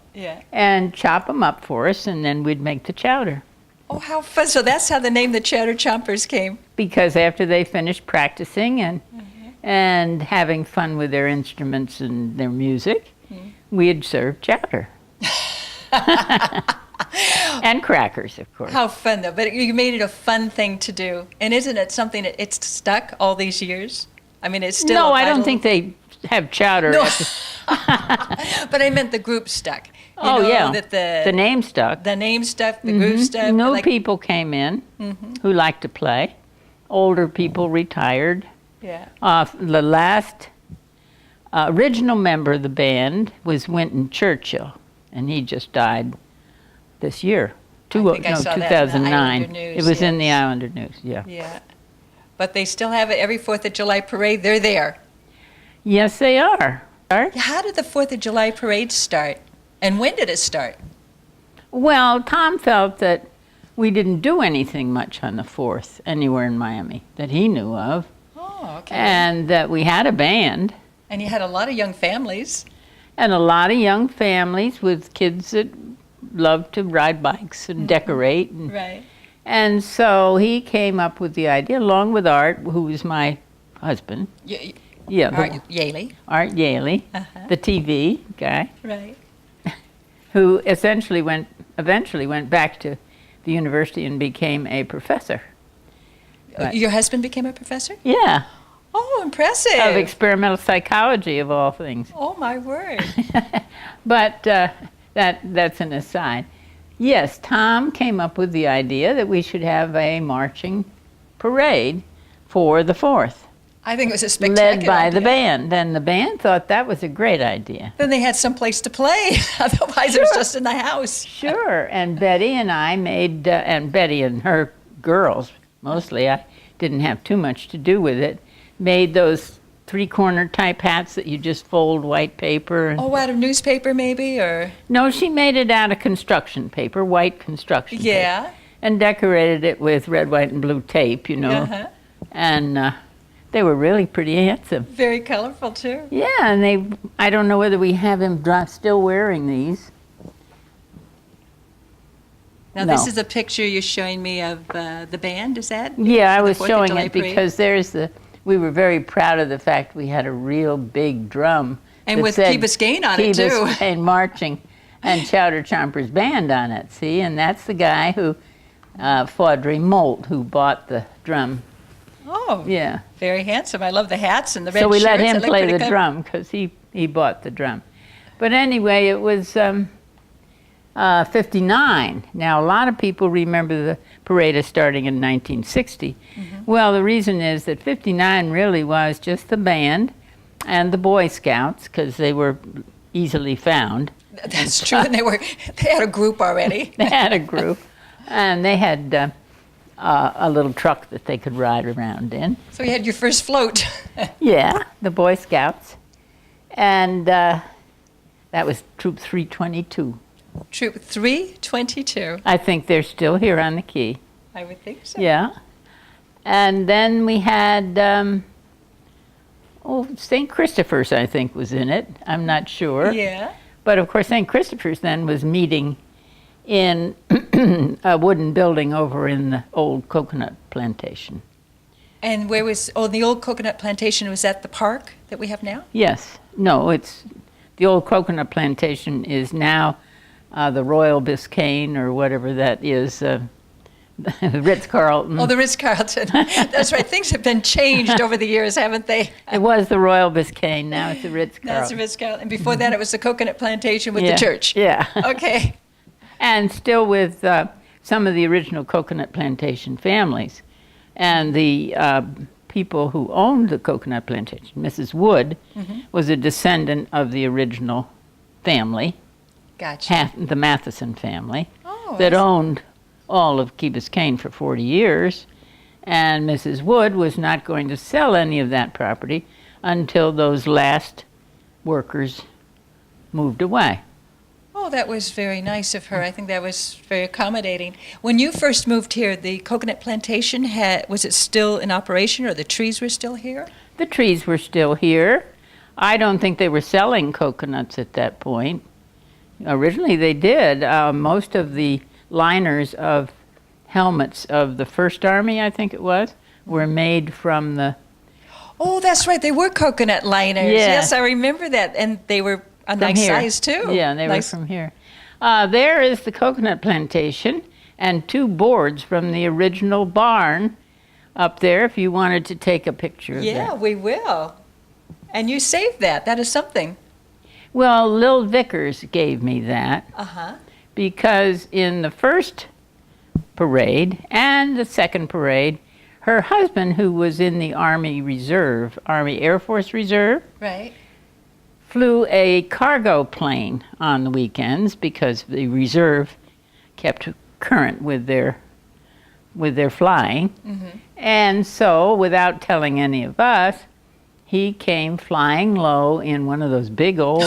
[SPEAKER 2] and chop them up for us, and then we'd make the chowder.
[SPEAKER 1] Oh, how fun. So that's how the name the Chowder Chompers came.
[SPEAKER 2] Because after they finished practicing and having fun with their instruments and their music, we'd serve chowder. And crackers, of course.
[SPEAKER 1] How fun, though. But you made it a fun thing to do. And isn't it something that it's stuck all these years? I mean, it's still
[SPEAKER 2] No, I don't think they have chowder.
[SPEAKER 1] No. But I meant the group stuck. You know, that
[SPEAKER 2] the name stuck.
[SPEAKER 1] The name stuck, the group stuck.
[SPEAKER 2] New people came in who liked to play. Older people retired.
[SPEAKER 1] Yeah.
[SPEAKER 2] The last original member of the band was Wynton Churchill, and he just died this year.
[SPEAKER 1] I think I saw that in the
[SPEAKER 2] 2009.
[SPEAKER 1] Islander News,
[SPEAKER 2] It was in the Islander News, yeah.
[SPEAKER 1] Yeah. But they still have it every 4th of July parade. They're there.
[SPEAKER 2] Yes, they are.
[SPEAKER 1] How did the 4th of July parade start? And when did it start?
[SPEAKER 2] Well, Tom felt that we didn't do anything much on the 4th anywhere in Miami that he knew of.
[SPEAKER 1] Oh, okay.
[SPEAKER 2] And that we had a band.
[SPEAKER 1] And you had a lot of young families.
[SPEAKER 2] And a lot of young families with kids that loved to ride bikes and decorate. And,
[SPEAKER 1] Right.
[SPEAKER 2] and so he came up with the idea, along with Art, who was my husband.
[SPEAKER 1] Art Yehle.
[SPEAKER 2] Art Yehle, the TV guy.
[SPEAKER 1] Right.
[SPEAKER 2] Who eventually went back to the university and became a professor. But,
[SPEAKER 1] Your husband became a professor?
[SPEAKER 2] yeah.
[SPEAKER 1] Oh, impressive.
[SPEAKER 2] Of experimental psychology, of all things.
[SPEAKER 1] Oh, my word.
[SPEAKER 2] But that's an aside. Yes, Tom came up with the idea that we should have a marching parade for the 4th.
[SPEAKER 1] I think it was a spectacular
[SPEAKER 2] led by
[SPEAKER 1] idea.
[SPEAKER 2] the band. And the band thought that was a great idea.
[SPEAKER 1] Then they had some place to play. Otherwise, it was just in the house.
[SPEAKER 2] Sure. And Betty and I made, and Betty and her girls, mostly, I didn't have too much to do with it, made those 3-corner type hats that you just fold white paper. And
[SPEAKER 1] Oh, out of newspaper maybe, or?
[SPEAKER 2] no, she made it out of construction paper, white construction
[SPEAKER 1] Yeah.
[SPEAKER 2] paper, and decorated it with red, white, and blue tape, you know. And they were really pretty handsome.
[SPEAKER 1] Very colorful, too.
[SPEAKER 2] Yeah, and I don't know whether we have him still wearing these.
[SPEAKER 1] Now,
[SPEAKER 2] No.
[SPEAKER 1] this is a picture you're showing me of the band, is that?
[SPEAKER 2] Yeah, I
[SPEAKER 1] For the
[SPEAKER 2] was
[SPEAKER 1] 4th of
[SPEAKER 2] showing
[SPEAKER 1] July
[SPEAKER 2] it
[SPEAKER 1] parade?
[SPEAKER 2] because we were very proud of the fact we had a real big drum.
[SPEAKER 1] And
[SPEAKER 2] that
[SPEAKER 1] with
[SPEAKER 2] said
[SPEAKER 1] Key Biscayne on
[SPEAKER 2] Key
[SPEAKER 1] it, too.
[SPEAKER 2] Biscayne Marching and Chowder Chompers Band on it, see? And that's the guy who, Faudrey Molt, who bought the drum.
[SPEAKER 1] Oh,
[SPEAKER 2] Yeah.
[SPEAKER 1] very handsome. I love the hats and the red
[SPEAKER 2] So we let
[SPEAKER 1] shirts. They
[SPEAKER 2] him
[SPEAKER 1] look
[SPEAKER 2] play
[SPEAKER 1] pretty
[SPEAKER 2] the
[SPEAKER 1] clever.
[SPEAKER 2] drum because he bought the drum. But anyway, it was 59. Now, a lot of people remember the parade as starting in 1960. Well, the reason is that 59 really was just the band and the Boy Scouts, because they were easily found.
[SPEAKER 1] That's true. And they had a group already.
[SPEAKER 2] They had a group, and they had a little truck that they could ride around in.
[SPEAKER 1] So you had your first float.
[SPEAKER 2] Yeah, the Boy Scouts. And that was Troop 322.
[SPEAKER 1] Troop 322.
[SPEAKER 2] I think they're still here on the Key.
[SPEAKER 1] I would think so.
[SPEAKER 2] Yeah. And then we had, St. Christopher's, I think, was in it. I'm not sure.
[SPEAKER 1] Yeah.
[SPEAKER 2] But of course, St. Christopher's then was meeting in a wooden building over in the old coconut plantation.
[SPEAKER 1] And where was, the old coconut plantation, was that the park that we have now?
[SPEAKER 2] Yes. No, it's the old coconut plantation is now the Royal Biscayne or whatever that is, Ritz-Carlton.
[SPEAKER 1] Oh, the Ritz-Carlton. That's right. Things have been changed over the years, haven't they?
[SPEAKER 2] It was the Royal Biscayne. Now it's the Ritz-Carlton.
[SPEAKER 1] That's the Ritz-Carlton. And before that, it was the coconut plantation with the church.
[SPEAKER 2] Yeah.
[SPEAKER 1] Okay.
[SPEAKER 2] And still with some of the original coconut plantation families. And the people who owned the coconut plantation, Mrs. Wood, was a descendant of the original family,
[SPEAKER 1] Gotcha.
[SPEAKER 2] the Matheson family,
[SPEAKER 1] Oh,
[SPEAKER 2] that owned all of Key Biscayne for 40 years. And Mrs. Wood was not going to sell any of that property until those last workers moved away.
[SPEAKER 1] Oh, that was very nice of her. I think that was very accommodating. When you first moved here, the coconut plantation was it still in operation, or the trees were still here?
[SPEAKER 2] The trees were still here. I don't think they were selling coconuts at that point. Originally they did. Most of the liners of helmets of the First Army, I think it was, were made from the...
[SPEAKER 1] Oh, that's right. They were coconut liners.
[SPEAKER 2] Yeah.
[SPEAKER 1] Yes, I remember that. And they were a nice
[SPEAKER 2] here.
[SPEAKER 1] size, too.
[SPEAKER 2] Yeah, they
[SPEAKER 1] Nice.
[SPEAKER 2] were from here. There is the coconut plantation and 2 boards from the original barn up there if you wanted to take a picture of
[SPEAKER 1] Yeah,
[SPEAKER 2] that.
[SPEAKER 1] we will. And you saved that. That is something.
[SPEAKER 2] Well, Lil Vickers gave me that
[SPEAKER 1] Uh-huh.
[SPEAKER 2] because in the first parade and the second parade, her husband, who was in the Army Reserve, Army Air Force Reserve,
[SPEAKER 1] Right.
[SPEAKER 2] flew a cargo plane on the weekends because the reserve kept current with their flying. And so, without telling any of us, he came flying low in one of those big old,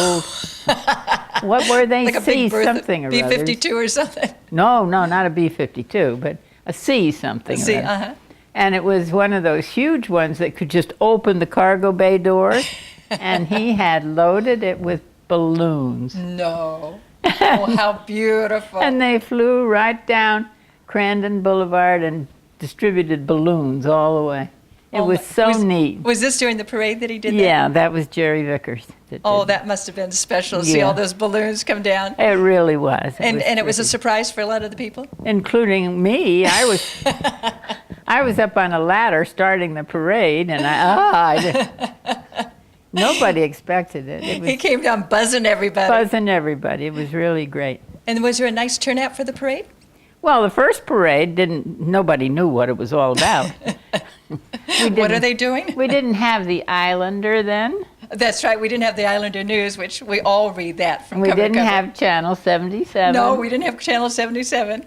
[SPEAKER 2] what were they?
[SPEAKER 1] Like a big berth,
[SPEAKER 2] something or other.
[SPEAKER 1] B-52 or something.
[SPEAKER 2] No, not a B-52, but a C something.
[SPEAKER 1] See,
[SPEAKER 2] or other.
[SPEAKER 1] uh-huh.
[SPEAKER 2] And it was one of those huge ones that could just open the cargo bay doors. And he had loaded it with balloons.
[SPEAKER 1] No. Oh, how beautiful.
[SPEAKER 2] And they flew right down Crandon Boulevard and distributed balloons all the way. It was so neat.
[SPEAKER 1] Was this during the parade that he did that?
[SPEAKER 2] Yeah, that was Jerry Vickers.
[SPEAKER 1] Oh, that must have been special to see
[SPEAKER 2] Yeah.
[SPEAKER 1] all those balloons come down.
[SPEAKER 2] It really was.
[SPEAKER 1] And it was a
[SPEAKER 2] pretty.
[SPEAKER 1] surprise for a lot of the people?
[SPEAKER 2] Including me. I was up on a ladder starting the parade, and nobody expected it. It was
[SPEAKER 1] He came down buzzing everybody.
[SPEAKER 2] buzzing everybody. It was really great.
[SPEAKER 1] And was there a nice turnout for the parade?
[SPEAKER 2] Well, the first parade nobody knew what it was all about.
[SPEAKER 1] What are they doing?
[SPEAKER 2] We didn't have the Islander then.
[SPEAKER 1] That's right. We didn't have the Islander News, which we all read that from
[SPEAKER 2] We
[SPEAKER 1] cover to
[SPEAKER 2] didn't
[SPEAKER 1] cover.
[SPEAKER 2] have Channel 77.
[SPEAKER 1] No, we didn't have Channel 77.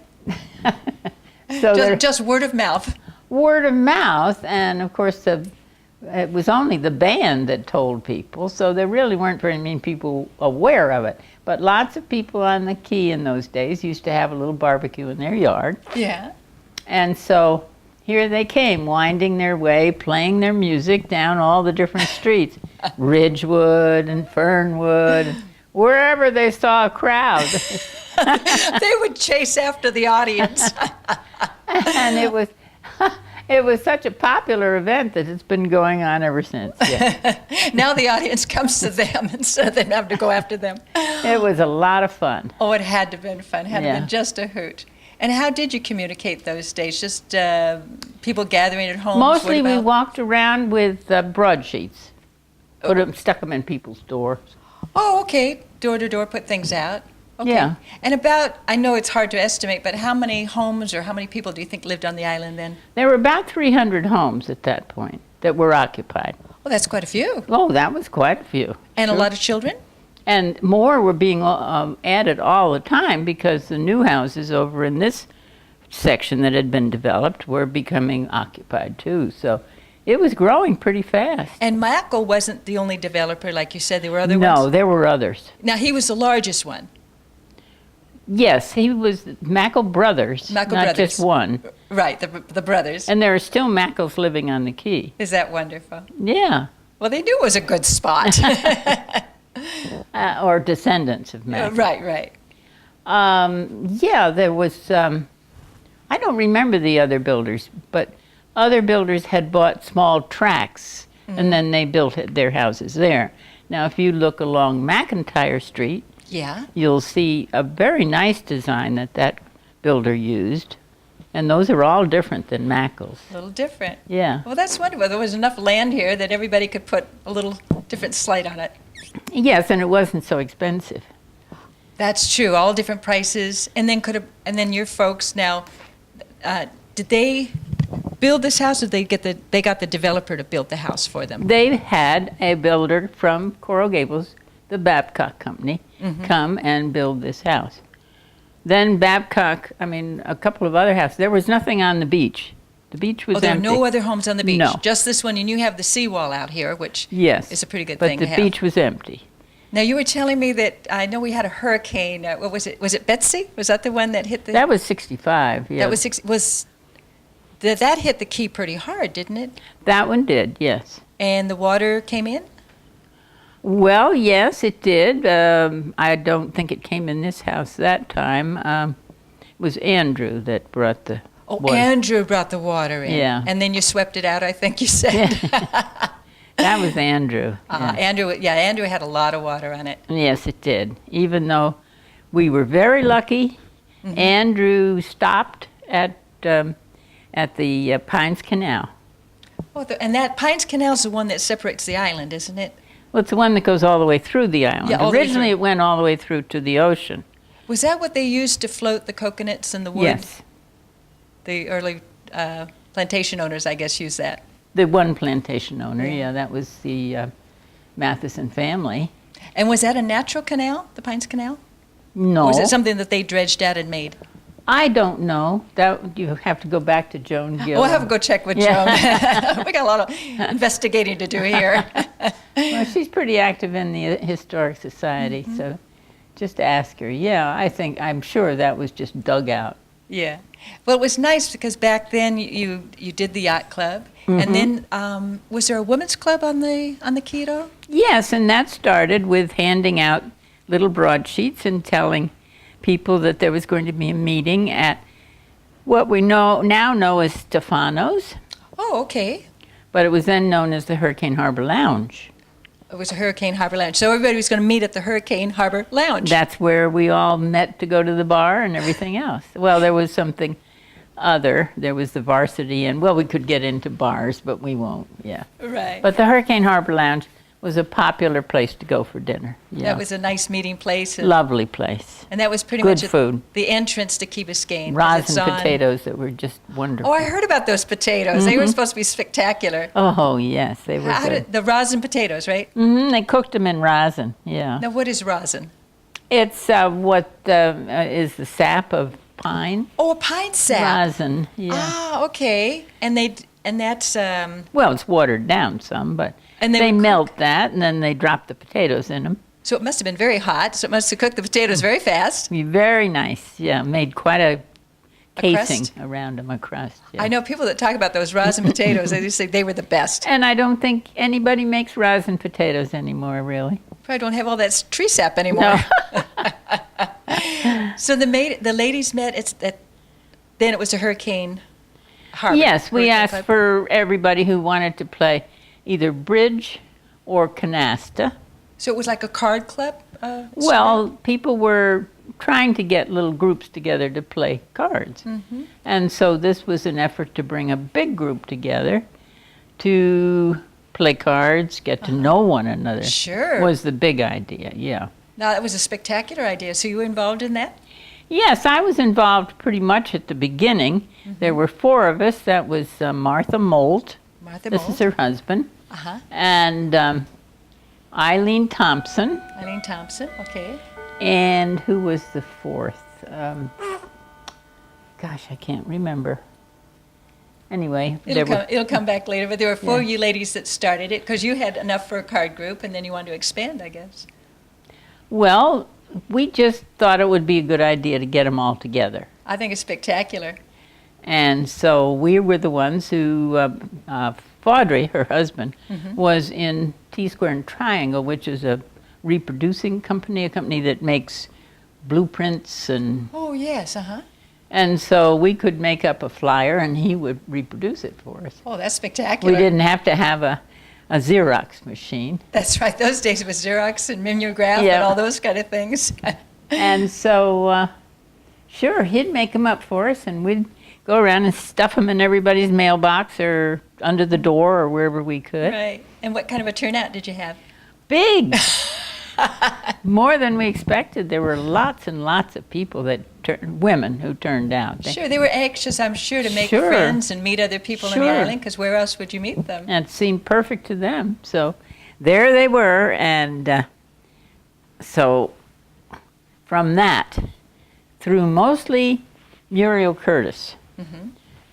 [SPEAKER 2] So there-
[SPEAKER 1] Just word of mouth.
[SPEAKER 2] word of mouth, and of course it was only the band that told people, so there really weren't very many people aware of it. But lots of people on the Key in those days used to have a little barbecue in their yard.
[SPEAKER 1] Yeah.
[SPEAKER 2] And so here they came, winding their way, playing their music down all the different streets, Ridgewood and Fernwood, wherever they saw a crowd.
[SPEAKER 1] They would chase after the audience.
[SPEAKER 2] And it was such a popular event that it's been going on ever since. Yeah.
[SPEAKER 1] Now the audience comes to them instead of them having to go after them.
[SPEAKER 2] It was a lot of fun.
[SPEAKER 1] Oh, it had to have been fun. It had to have
[SPEAKER 2] Yeah.
[SPEAKER 1] been just a hoot. And how did you communicate those days? Just people gathering at homes?
[SPEAKER 2] Mostly
[SPEAKER 1] word
[SPEAKER 2] we
[SPEAKER 1] of mouth?
[SPEAKER 2] walked around with broadsheets, stuck them in people's doors.
[SPEAKER 1] Oh, okay. Door to door, put things out. Okay.
[SPEAKER 2] Yeah.
[SPEAKER 1] And about, I know it's hard to estimate, but how many homes or how many people do you think lived on the island then?
[SPEAKER 2] There were about 300 homes at that point that were occupied.
[SPEAKER 1] Well, that's quite a few.
[SPEAKER 2] Oh, that was quite a few.
[SPEAKER 1] And
[SPEAKER 2] Sure.
[SPEAKER 1] a lot of children?
[SPEAKER 2] And more were being added all the time because the new houses over in this section that had been developed were becoming occupied too. So it was growing pretty fast.
[SPEAKER 1] And Michael wasn't the only developer, like you said, there were other
[SPEAKER 2] No,
[SPEAKER 1] ones?
[SPEAKER 2] there were others.
[SPEAKER 1] Now, he was the largest one.
[SPEAKER 2] Yes, he was Mackle Brothers,
[SPEAKER 1] Mackle
[SPEAKER 2] not
[SPEAKER 1] Brothers.
[SPEAKER 2] just one.
[SPEAKER 1] Right, the brothers.
[SPEAKER 2] And there are still Mackles living on the Key.
[SPEAKER 1] Is that wonderful?
[SPEAKER 2] Yeah,
[SPEAKER 1] Well, they knew it was a good spot.
[SPEAKER 2] or descendants of Mackle.
[SPEAKER 1] Right.
[SPEAKER 2] Yeah, there was, I don't remember the other builders, but other builders had bought small tracts and then they built their houses there. Now, if you look along McIntyre Street,
[SPEAKER 1] Yeah.
[SPEAKER 2] you'll see a very nice design that builder used. And those are all different than Mackle's.
[SPEAKER 1] A little different.
[SPEAKER 2] Yeah.
[SPEAKER 1] Well, that's wonderful. There was enough land here that everybody could put a little different slight on it.
[SPEAKER 2] Yes, and it wasn't so expensive.
[SPEAKER 1] That's true. All different prices. And then your folks now, did they build this house, or they got the developer to build the house for them?
[SPEAKER 2] They had a builder from Coral Gables, the Babcock Company, come and build this house. Then Babcock, a couple of other houses. There was nothing on the beach. The beach was
[SPEAKER 1] There are
[SPEAKER 2] empty.
[SPEAKER 1] no other homes on the beach.
[SPEAKER 2] No.
[SPEAKER 1] Just this one, and you have the seawall out here, which
[SPEAKER 2] Yes,
[SPEAKER 1] is a pretty good
[SPEAKER 2] but
[SPEAKER 1] thing
[SPEAKER 2] the
[SPEAKER 1] to have.
[SPEAKER 2] beach was empty.
[SPEAKER 1] Now, you were telling me that, I know we had a hurricane, what was it? Was it Betsy? Was that the one that hit the...
[SPEAKER 2] That was 65, yeah.
[SPEAKER 1] That hit the Key pretty hard, didn't it?
[SPEAKER 2] That one did, yes.
[SPEAKER 1] And the water came in?
[SPEAKER 2] Well, yes, it did. I don't think it came in this house that time. It was Andrew that brought the water.
[SPEAKER 1] Andrew brought the water in.
[SPEAKER 2] Yeah.
[SPEAKER 1] And then you swept it out, I think you said.
[SPEAKER 2] That was Andrew. Yeah.
[SPEAKER 1] Andrew had a lot of water on it.
[SPEAKER 2] Yes, it did. Even though we were very lucky, Andrew stopped at the Pines Canal.
[SPEAKER 1] Oh, and that Pines Canal is the one that separates the island, isn't it?
[SPEAKER 2] Well, it's the one that goes all the way through the island.
[SPEAKER 1] Yeah, all the way
[SPEAKER 2] Originally,
[SPEAKER 1] through.
[SPEAKER 2] it went all the way through to the ocean.
[SPEAKER 1] Was that what they used to float the coconuts and the wood?
[SPEAKER 2] Yes.
[SPEAKER 1] The early plantation owners, I guess, used that.
[SPEAKER 2] The one plantation owner,
[SPEAKER 1] Yeah.
[SPEAKER 2] yeah, that was the Matheson family.
[SPEAKER 1] And was that a natural canal, the Pines Canal?
[SPEAKER 2] No.
[SPEAKER 1] Or was it something that they dredged out and made?
[SPEAKER 2] I don't know. That you have to go back to Joan Gill.
[SPEAKER 1] We'll have to go check with
[SPEAKER 2] Yeah.
[SPEAKER 1] Joan. We got a lot of investigating to do here.
[SPEAKER 2] Well, she's pretty active in the Historic Society, so just ask her. Yeah, I'm sure that was just dug out.
[SPEAKER 1] Yeah. Well, it was nice because back then you did the yacht club, and then was there a women's club on the Key at all?
[SPEAKER 2] Yes, and that started with handing out little broadsheets and telling people that there was going to be a meeting at what we now know as Stefano's,
[SPEAKER 1] Oh, okay.
[SPEAKER 2] but it was then known as the Hurricane Harbor Lounge.
[SPEAKER 1] It was a Hurricane Harbor Lounge. So everybody was going to meet at the Hurricane Harbor Lounge.
[SPEAKER 2] That's where we all met to go to the bar and everything else. Well, there was something other. There was the varsity, and we could get into bars, but we won't, yeah.
[SPEAKER 1] Right.
[SPEAKER 2] But the Hurricane Harbor Lounge was a popular place to go for dinner. Yeah.
[SPEAKER 1] That was a nice meeting place.
[SPEAKER 2] Lovely place.
[SPEAKER 1] And that was pretty
[SPEAKER 2] Good
[SPEAKER 1] much
[SPEAKER 2] food.
[SPEAKER 1] the entrance to Key Biscayne. 'cause it's
[SPEAKER 2] Rosin
[SPEAKER 1] on-
[SPEAKER 2] potatoes that were just wonderful.
[SPEAKER 1] Oh, I heard about those potatoes. They were supposed to be spectacular.
[SPEAKER 2] Oh, yes, they were
[SPEAKER 1] How
[SPEAKER 2] good.
[SPEAKER 1] the rosin potatoes, right?
[SPEAKER 2] They cooked them in rosin, yeah.
[SPEAKER 1] Now, what is rosin?
[SPEAKER 2] It's what is the sap of pine.
[SPEAKER 1] Oh, a pine sap.
[SPEAKER 2] Rosin, yeah.
[SPEAKER 1] Ah, okay. And that's
[SPEAKER 2] Well, it's watered down some, but
[SPEAKER 1] And they
[SPEAKER 2] they
[SPEAKER 1] were
[SPEAKER 2] melt that, and then they drop the potatoes in them.
[SPEAKER 1] so it must have been very hot. So it must have cooked the potatoes very fast.
[SPEAKER 2] Be very nice, yeah. Made quite a casing
[SPEAKER 1] crust?
[SPEAKER 2] around them, a crust. Yeah.
[SPEAKER 1] I know people that talk about those rosin potatoes. They just say they were the best.
[SPEAKER 2] And I don't think anybody makes rosin potatoes anymore, really.
[SPEAKER 1] Probably don't have all that tree sap anymore. So the ladies met. Then it was a Hurricane Harbor.
[SPEAKER 2] Yes, we
[SPEAKER 1] Hurricane
[SPEAKER 2] asked
[SPEAKER 1] Club.
[SPEAKER 2] for everybody who wanted to play either bridge or canasta.
[SPEAKER 1] So it was like a card club.
[SPEAKER 2] Well, people were trying to get little groups together to play cards. And so this was an effort to bring a big group together to play cards, get to know one another.
[SPEAKER 1] Sure.
[SPEAKER 2] Was the big idea, yeah.
[SPEAKER 1] Now, that was a spectacular idea. So you were involved in that?
[SPEAKER 2] Yes, I was involved pretty much at the beginning. There were 4 of us. That was Martha Molt.
[SPEAKER 1] Martha
[SPEAKER 2] This
[SPEAKER 1] Mold.
[SPEAKER 2] is her husband.
[SPEAKER 1] Uh-huh.
[SPEAKER 2] And Eileen Thompson.
[SPEAKER 1] Eileen Thompson, okay.
[SPEAKER 2] And who was the 4th? Gosh, I can't remember. Anyway,
[SPEAKER 1] It'll come back later, but there were 4 of you ladies that started it because you had enough for a card group and then you wanted to expand, I guess.
[SPEAKER 2] Well, we just thought it would be a good idea to get them all together.
[SPEAKER 1] I think it's spectacular.
[SPEAKER 2] And so we were the ones who, Faudrey, her husband, was in T-Square and Triangle, which is a reproducing company, a company that makes blueprints and...
[SPEAKER 1] Oh, yes, uh-huh.
[SPEAKER 2] And so we could make up a flyer and he would reproduce it for us.
[SPEAKER 1] Oh, that's spectacular.
[SPEAKER 2] We didn't have to have a Xerox machine.
[SPEAKER 1] That's right. Those days it was Xerox and mimeograph
[SPEAKER 2] Yeah.
[SPEAKER 1] and all those kind of things.
[SPEAKER 2] And so, sure, he'd make them up for us and we'd go around and stuff them in everybody's mailbox or under the door or wherever we could.
[SPEAKER 1] Right. And what kind of a turnout did you have?
[SPEAKER 2] Big! More than we expected. There were lots and lots of people women who turned out.
[SPEAKER 1] Sure, they were anxious, I'm sure, to make
[SPEAKER 2] Sure.
[SPEAKER 1] friends and meet other people on the
[SPEAKER 2] Sure.
[SPEAKER 1] island, because where else would you meet them?
[SPEAKER 2] And it seemed perfect to them. So there they were. And so from that, through mostly Muriel Curtis.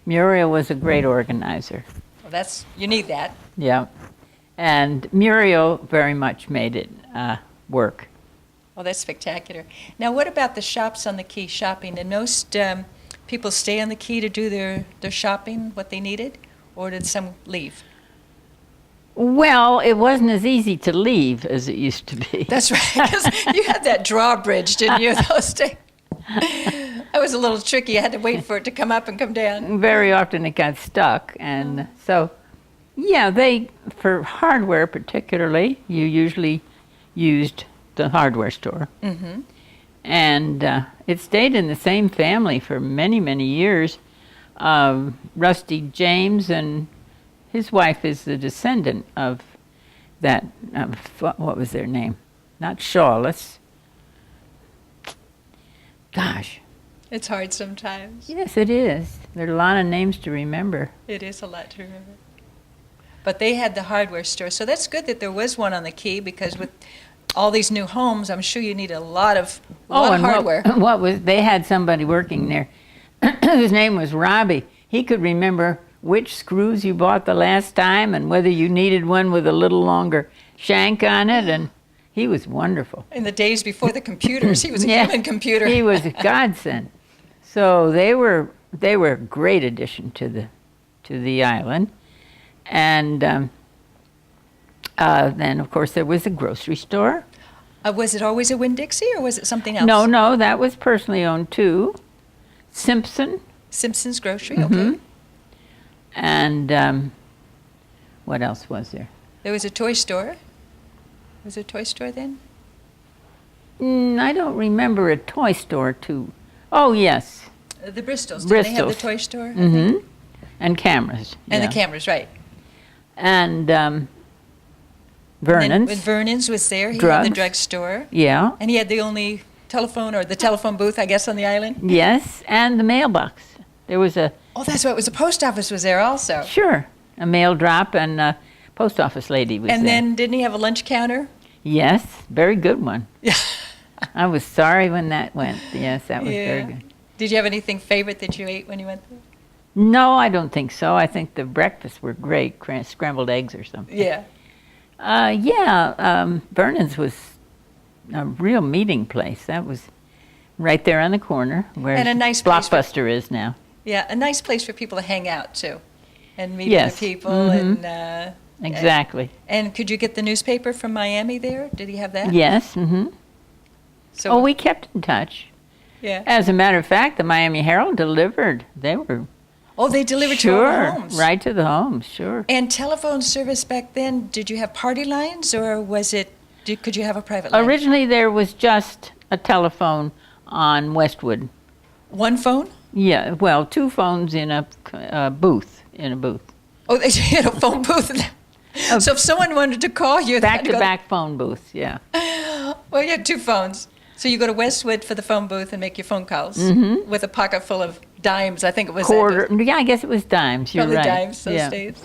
[SPEAKER 2] Muriel was a great organizer.
[SPEAKER 1] Well, you need that.
[SPEAKER 2] Yeah. And Muriel very much made it work.
[SPEAKER 1] Well, that's spectacular. Now, what about the shops on the Key shopping? Did most people stay on the Key to do their shopping, what they needed, or did some leave?
[SPEAKER 2] Well, it wasn't as easy to leave as it used to be.
[SPEAKER 1] That's right, because you had that drawbridge, didn't you, those days? That was a little tricky. I had to wait for it to come up and come down.
[SPEAKER 2] Very often it got stuck. And so, yeah, for hardware particularly, you usually used the hardware store. And it stayed in the same family for many, many years. Rusty James and his wife is the descendant of that, what was their name? Not Shawless. Gosh.
[SPEAKER 1] It's hard sometimes.
[SPEAKER 2] Yes, it is. There are a lot of names to remember.
[SPEAKER 1] It is a lot to remember. But they had the hardware store, so that's good that there was one on the Key, because with all these new homes, I'm sure you need a lot of hardware.
[SPEAKER 2] They had somebody working there whose name was Robbie. He could remember which screws you bought the last time and whether you needed one with a little longer shank on it, and he was wonderful.
[SPEAKER 1] In the days before the computers, he was a human computer.
[SPEAKER 2] He was a godsend. So they were a great addition to the island. And then, of course, there was a grocery store.
[SPEAKER 1] Was it always a Winn-Dixie, or was it something else?
[SPEAKER 2] No, that was personally owned too.
[SPEAKER 1] Simpson's Grocery, okay.
[SPEAKER 2] And what else was there?
[SPEAKER 1] There was a toy store. Was there a toy store then?
[SPEAKER 2] I don't remember a toy store too. Oh, yes.
[SPEAKER 1] The Bristols. Did they have the toy store?
[SPEAKER 2] And cameras.
[SPEAKER 1] And
[SPEAKER 2] yeah.
[SPEAKER 1] the cameras, right.
[SPEAKER 2] And
[SPEAKER 1] Vernon's.
[SPEAKER 2] Vernon's.
[SPEAKER 1] When Vernon's was there, he
[SPEAKER 2] Drugs.
[SPEAKER 1] had the drugstore.
[SPEAKER 2] Yeah.
[SPEAKER 1] And he had the only telephone, or the telephone booth, I guess, on the island.
[SPEAKER 2] Yes, and the mailbox. There was a...
[SPEAKER 1] Oh, that's right. It was the post office was there also.
[SPEAKER 2] Sure. A mail drop, and a post office lady was there.
[SPEAKER 1] And then didn't he have a lunch counter?
[SPEAKER 2] Yes, very good one.
[SPEAKER 1] Yeah.
[SPEAKER 2] I was sorry when that went. Yes, that was very good.
[SPEAKER 1] Did you have anything favorite that you ate when you went there?
[SPEAKER 2] No, I don't think so. I think the breakfasts were great, scrambled eggs or something.
[SPEAKER 1] Yeah.
[SPEAKER 2] Vernon's was a real meeting place. That was right there on the corner where
[SPEAKER 1] And a nice place
[SPEAKER 2] Blockbuster is now.
[SPEAKER 1] Yeah, a nice place for people to hang out, too, and meet
[SPEAKER 2] Yes.
[SPEAKER 1] other people.
[SPEAKER 2] Mhm.
[SPEAKER 1] And
[SPEAKER 2] Exactly.
[SPEAKER 1] And could you get the newspaper from Miami there? Did he have that?
[SPEAKER 2] Yes.
[SPEAKER 1] So,
[SPEAKER 2] Oh, we kept in touch.
[SPEAKER 1] yeah.
[SPEAKER 2] As a matter of fact, the Miami Herald delivered. They were
[SPEAKER 1] Oh, they delivered to
[SPEAKER 2] sure
[SPEAKER 1] our homes.
[SPEAKER 2] right to the homes. Sure.
[SPEAKER 1] And telephone service back then, did you have party lines, or was it, could you have a private line?
[SPEAKER 2] Originally, there was just a telephone on Westwood.
[SPEAKER 1] One phone?
[SPEAKER 2] Yeah, well, 2 phones in a booth.
[SPEAKER 1] Oh, they had a phone booth. So if someone wanted to call you, they had to go-
[SPEAKER 2] Back-to-back phone booths, yeah.
[SPEAKER 1] Well, Well, you had 2 phones. So you go to Westwood for the phone booth and make your phone calls with a pocket full of dimes. I think it was
[SPEAKER 2] Quarter. Yeah, I guess it was dimes. You're
[SPEAKER 1] probably
[SPEAKER 2] right.
[SPEAKER 1] dimes those
[SPEAKER 2] Yeah.
[SPEAKER 1] days.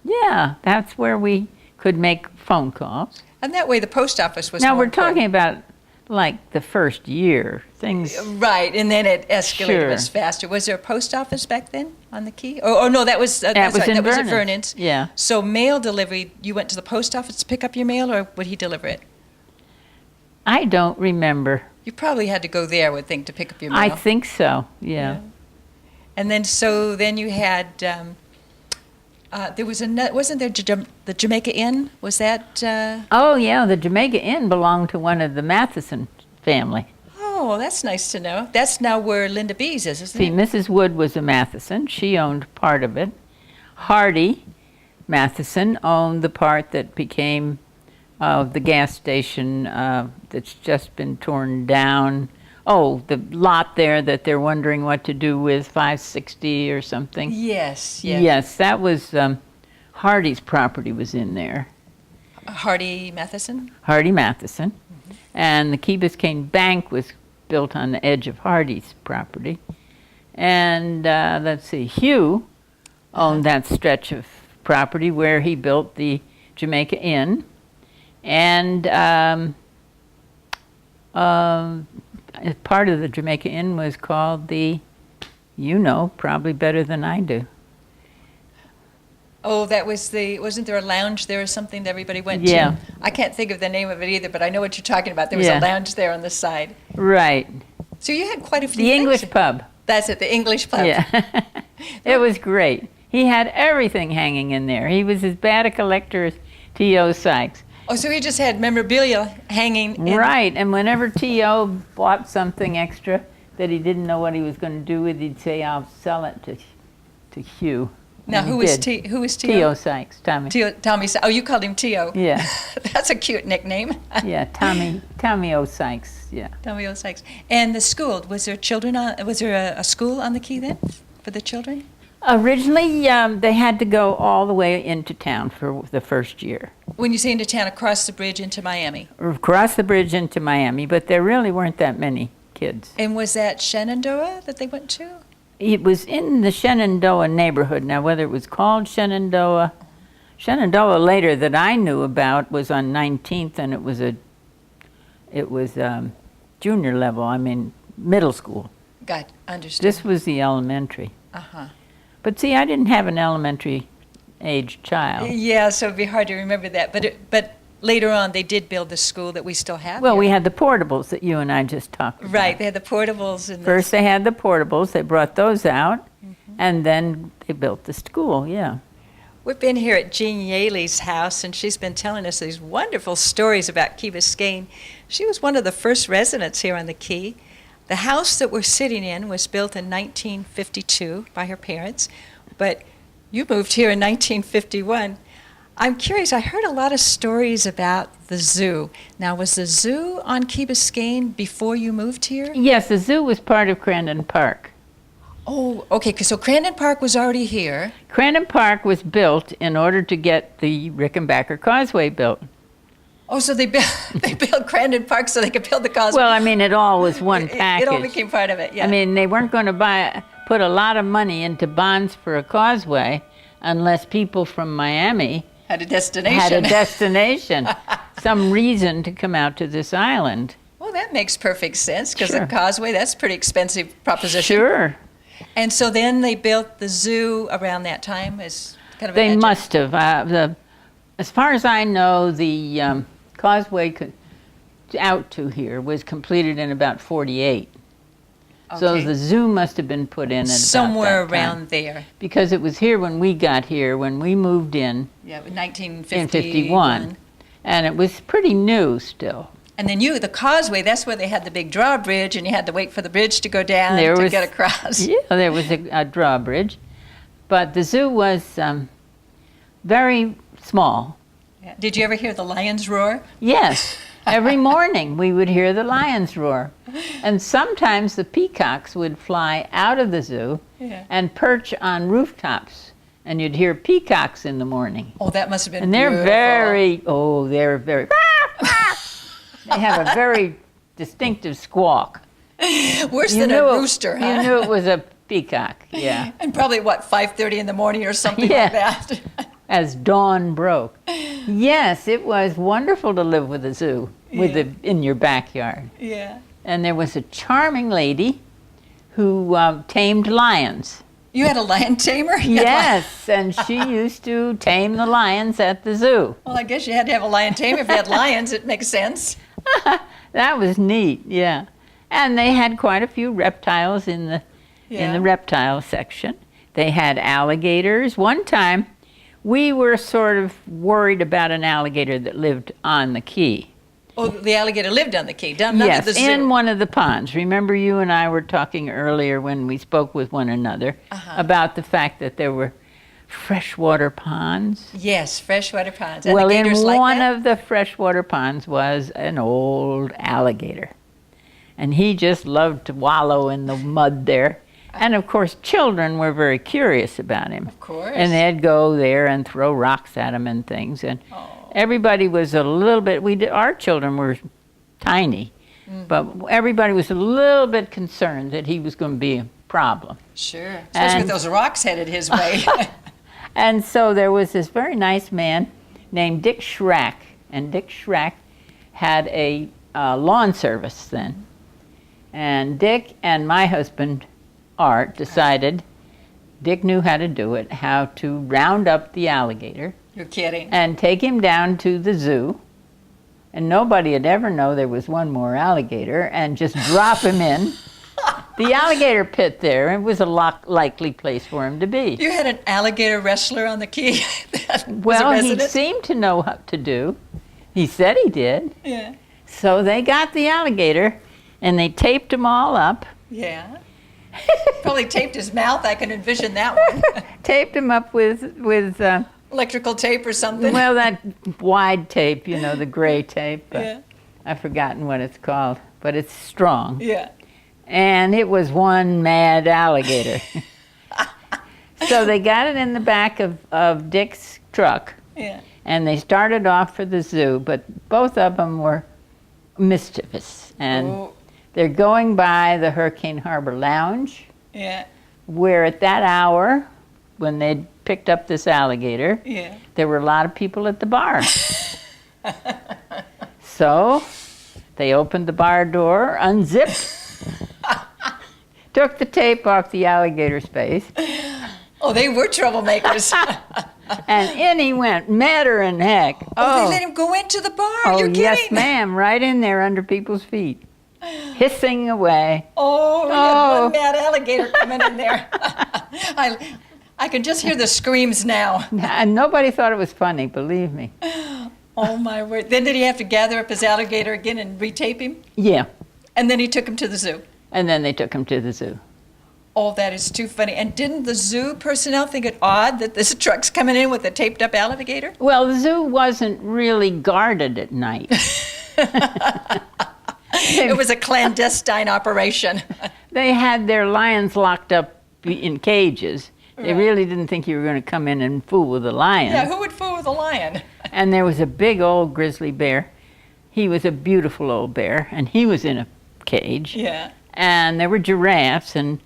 [SPEAKER 2] Yeah, that's where we could make phone calls.
[SPEAKER 1] And that way the post office was
[SPEAKER 2] Now
[SPEAKER 1] more
[SPEAKER 2] we're talking
[SPEAKER 1] important.
[SPEAKER 2] about like the first year. Things.
[SPEAKER 1] Right, and then it escalated
[SPEAKER 2] Sure.
[SPEAKER 1] much faster. Was there a post office back then on the Key? Oh no, that was
[SPEAKER 2] That
[SPEAKER 1] that's
[SPEAKER 2] was
[SPEAKER 1] right,
[SPEAKER 2] in
[SPEAKER 1] that was at
[SPEAKER 2] Vernon's.
[SPEAKER 1] Vernon's.
[SPEAKER 2] Yeah.
[SPEAKER 1] So mail delivery, you went to the post office to pick up your mail, or would he deliver it?
[SPEAKER 2] I don't remember.
[SPEAKER 1] You probably had to go there, I would think, to pick up your mail.
[SPEAKER 2] I think so. Yeah.
[SPEAKER 1] And then you had there was wasn't there the Jamaica Inn? Was that?
[SPEAKER 2] Oh yeah, the Jamaica Inn belonged to one of the Matheson family.
[SPEAKER 1] Oh, that's nice to know. That's now where Linda B's is, isn't
[SPEAKER 2] See,
[SPEAKER 1] it?
[SPEAKER 2] Mrs. Wood was a Matheson. She owned part of it. Hardy Matheson owned the part that became the gas station that's just been torn down. Oh, the lot there that they're wondering what to do with, 560 or something.
[SPEAKER 1] Yes,
[SPEAKER 2] Yes, that was Hardy's property was in there.
[SPEAKER 1] Hardy Matheson.
[SPEAKER 2] Hardy Matheson. And the Key Biscayne Bank was built on the edge of Hardy's property. And let's see, Hugh owned that stretch of property where he built the Jamaica Inn. And part of the Jamaica Inn was called the, you know, probably better than I do.
[SPEAKER 1] Oh, that was wasn't there a lounge there or something that everybody went
[SPEAKER 2] Yeah.
[SPEAKER 1] to? I can't think of the name of it either, but I know what you're talking about. There was
[SPEAKER 2] Yeah.
[SPEAKER 1] a lounge there on the side.
[SPEAKER 2] Right.
[SPEAKER 1] So you had quite a few
[SPEAKER 2] The
[SPEAKER 1] things.
[SPEAKER 2] English pub.
[SPEAKER 1] That's it, the English pub.
[SPEAKER 2] Yeah. It was great. He had everything hanging in there. He was as bad a collector as T.O. Sykes.
[SPEAKER 1] Oh, so he just had memorabilia hanging in.
[SPEAKER 2] Right, and whenever T.O. bought something extra that he didn't know what he was going to do with, he'd say, I'll sell it to Hugh.
[SPEAKER 1] Now,
[SPEAKER 2] And he
[SPEAKER 1] who was
[SPEAKER 2] did.
[SPEAKER 1] Who was
[SPEAKER 2] T.O. Sykes, Tommy.
[SPEAKER 1] Tommy. Oh, you called him T.O.
[SPEAKER 2] Yeah.
[SPEAKER 1] That's a cute nickname.
[SPEAKER 2] Yeah, Tommy O. Sykes, yeah.
[SPEAKER 1] Tommy O. Sykes. And the school, was there children on, was there a school on the Key then for the children?
[SPEAKER 2] Originally, they had to go all the way into town for the first year.
[SPEAKER 1] When you say into town, across the bridge into Miami.
[SPEAKER 2] Across the bridge into Miami, but there really weren't that many kids.
[SPEAKER 1] And was that Shenandoah that they went to?
[SPEAKER 2] It was in the Shenandoah neighborhood. Now, whether it was called Shenandoah later that I knew about was on 19th, and it was junior level. I mean, middle school.
[SPEAKER 1] Got understood.
[SPEAKER 2] This was the elementary.
[SPEAKER 1] Uh-huh.
[SPEAKER 2] But see, I didn't have an elementary age child.
[SPEAKER 1] Yeah, so it'd be hard to remember that. But later on, they did build the school that we still have.
[SPEAKER 2] Well,
[SPEAKER 1] here.
[SPEAKER 2] we had the portables that you and I just talked about.
[SPEAKER 1] Right, they had the portables. And
[SPEAKER 2] First they had the portables, they brought those out, and then they built the school, yeah.
[SPEAKER 1] We've been here at Jean Yehle's house, and she's been telling us these wonderful stories about Key Biscayne. She was one of the first residents here on the Key. The house that we're sitting in was built in 1952 by her parents, but you moved here in 1951. I'm curious, I heard a lot of stories about the zoo. Now, was the zoo on Key Biscayne before you moved here?
[SPEAKER 2] Yes, the zoo was part of Crandon Park.
[SPEAKER 1] Oh, okay, so Crandon Park was already here.
[SPEAKER 2] Crandon Park was built in order to get the Rickenbacker Causeway built.
[SPEAKER 1] Oh, so they built Crandon Park so they could build the causeway.
[SPEAKER 2] Well, I mean, it all was one package.
[SPEAKER 1] It all became part of it, yeah.
[SPEAKER 2] I mean, they weren't going to put a lot of money into bonds for a causeway unless people from Miami
[SPEAKER 1] had a destination.
[SPEAKER 2] had a destination, some reason to come out to this island.
[SPEAKER 1] Well, that makes perfect sense because
[SPEAKER 2] Sure.
[SPEAKER 1] the causeway, that's a pretty expensive proposition.
[SPEAKER 2] Sure.
[SPEAKER 1] And so then they built the zoo around that time as kind of an
[SPEAKER 2] They
[SPEAKER 1] adjunct.
[SPEAKER 2] must have. As far as I know, the causeway out to here was completed in about 48. So
[SPEAKER 1] Okay.
[SPEAKER 2] the zoo must have been put in at
[SPEAKER 1] Somewhere
[SPEAKER 2] about that time.
[SPEAKER 1] around there.
[SPEAKER 2] Because it was here when we got here, when we moved in
[SPEAKER 1] Yeah, 1951.
[SPEAKER 2] in 51. And it was pretty new still.
[SPEAKER 1] And then the causeway, that's where they had the big drawbridge, and you had to wait for the bridge to go down
[SPEAKER 2] There
[SPEAKER 1] to
[SPEAKER 2] was-
[SPEAKER 1] get across.
[SPEAKER 2] Yeah, there was a drawbridge. But the zoo was very small.
[SPEAKER 1] Yeah. Did you ever hear the lions roar?
[SPEAKER 2] Yes, every morning we would hear the lions roar. And sometimes the peacocks would fly out of the zoo
[SPEAKER 1] Yeah.
[SPEAKER 2] and perch on rooftops. And you'd hear peacocks in the morning.
[SPEAKER 1] Oh, that must have been
[SPEAKER 2] And they're
[SPEAKER 1] beautiful.
[SPEAKER 2] very. They have a very distinctive squawk.
[SPEAKER 1] Worse than a rooster, huh?
[SPEAKER 2] You knew it was a peacock, yeah.
[SPEAKER 1] And probably, 5:30 in the morning or something like that?
[SPEAKER 2] As dawn broke. Yes, it was wonderful to live with a zoo in your backyard.
[SPEAKER 1] Yeah.
[SPEAKER 2] And there was a charming lady who tamed lions.
[SPEAKER 1] You had a lion tamer?
[SPEAKER 2] Yes, and she used to tame the lions at the zoo.
[SPEAKER 1] Well, I guess you had to have a lion tamer. If you had lions, it makes sense.
[SPEAKER 2] That was neat, yeah. And they had quite a few reptiles in the reptile section. They had alligators. One time, we were sort of worried about an alligator that lived on the key.
[SPEAKER 1] Oh, the alligator lived on the key, not at the zoo.
[SPEAKER 2] In one of the ponds. Remember, you and I were talking earlier when we spoke with one another about the fact that there were freshwater ponds?
[SPEAKER 1] Yes, freshwater ponds. And
[SPEAKER 2] well,
[SPEAKER 1] the
[SPEAKER 2] in
[SPEAKER 1] gators
[SPEAKER 2] one
[SPEAKER 1] like
[SPEAKER 2] of the freshwater ponds was an old alligator. And he just loved to wallow in the mud there. And of course, children were very curious about him.
[SPEAKER 1] Of course.
[SPEAKER 2] And they'd go there and throw rocks at him and things. And everybody was a little bit, our children were tiny, but everybody was a little bit concerned that he was going to be a problem.
[SPEAKER 1] Sure, especially with those rocks headed his way.
[SPEAKER 2] And so there was this very nice man named Dick Schrack, and Dick Schrack had a lawn service then. And Dick and my husband, Art, decided, Dick knew how to do it, how to round up the alligator.
[SPEAKER 1] You're kidding.
[SPEAKER 2] And take him down to the zoo. And nobody would ever know there was one more alligator, and just drop him in the alligator pit there. It was a likely place for him to be.
[SPEAKER 1] You had an alligator wrestler on the key that was a
[SPEAKER 2] Well, he
[SPEAKER 1] resident?
[SPEAKER 2] seemed to know what to do. He said he did.
[SPEAKER 1] Yeah.
[SPEAKER 2] So they got the alligator, and they taped him all up.
[SPEAKER 1] Yeah. Probably taped his mouth. I can envision that one.
[SPEAKER 2] Taped him up with
[SPEAKER 1] Electrical tape or something.
[SPEAKER 2] well, that wide tape, the gray tape.
[SPEAKER 1] Yeah.
[SPEAKER 2] I've forgotten what it's called, but it's strong.
[SPEAKER 1] Yeah.
[SPEAKER 2] And it was one mad alligator. So they got it in the back of Dick's truck.
[SPEAKER 1] Yeah.
[SPEAKER 2] And they started off for the zoo, but both of them were mischievous. And they're going by the Hurricane Harbor Lounge,
[SPEAKER 1] Yeah.
[SPEAKER 2] where at that hour, when they'd picked up this alligator,
[SPEAKER 1] Yeah.
[SPEAKER 2] there were a lot of people at the bar. So they opened the bar door, unzipped, took the tape off the alligator's face,
[SPEAKER 1] Oh, they were troublemakers.
[SPEAKER 2] and in he went, madder than heck.
[SPEAKER 1] Oh, they let him go into the bar.
[SPEAKER 2] Oh,
[SPEAKER 1] You're kidding.
[SPEAKER 2] yes, ma'am, right in there under people's feet, hissing away.
[SPEAKER 1] Oh, we had one mad alligator coming in there. I can just hear the screams now.
[SPEAKER 2] And nobody thought it was funny, believe me.
[SPEAKER 1] Oh, my word. Then did he have to gather up his alligator again and retape him?
[SPEAKER 2] Yeah,
[SPEAKER 1] And then he took him to the zoo.
[SPEAKER 2] and then they took him to the zoo.
[SPEAKER 1] Oh, that is too funny. And didn't the zoo personnel think it odd that this truck's coming in with a taped up alligator?
[SPEAKER 2] Well, the zoo wasn't really guarded at night.
[SPEAKER 1] It was a clandestine operation.
[SPEAKER 2] They had their lions locked up in cages. They
[SPEAKER 1] Right.
[SPEAKER 2] really didn't think you were going to come in and fool with a lion.
[SPEAKER 1] Yeah, who would fool with a lion?
[SPEAKER 2] And there was a big old grizzly bear. He was a beautiful old bear, and he was in a cage.
[SPEAKER 1] Yeah.
[SPEAKER 2] And there were giraffes, and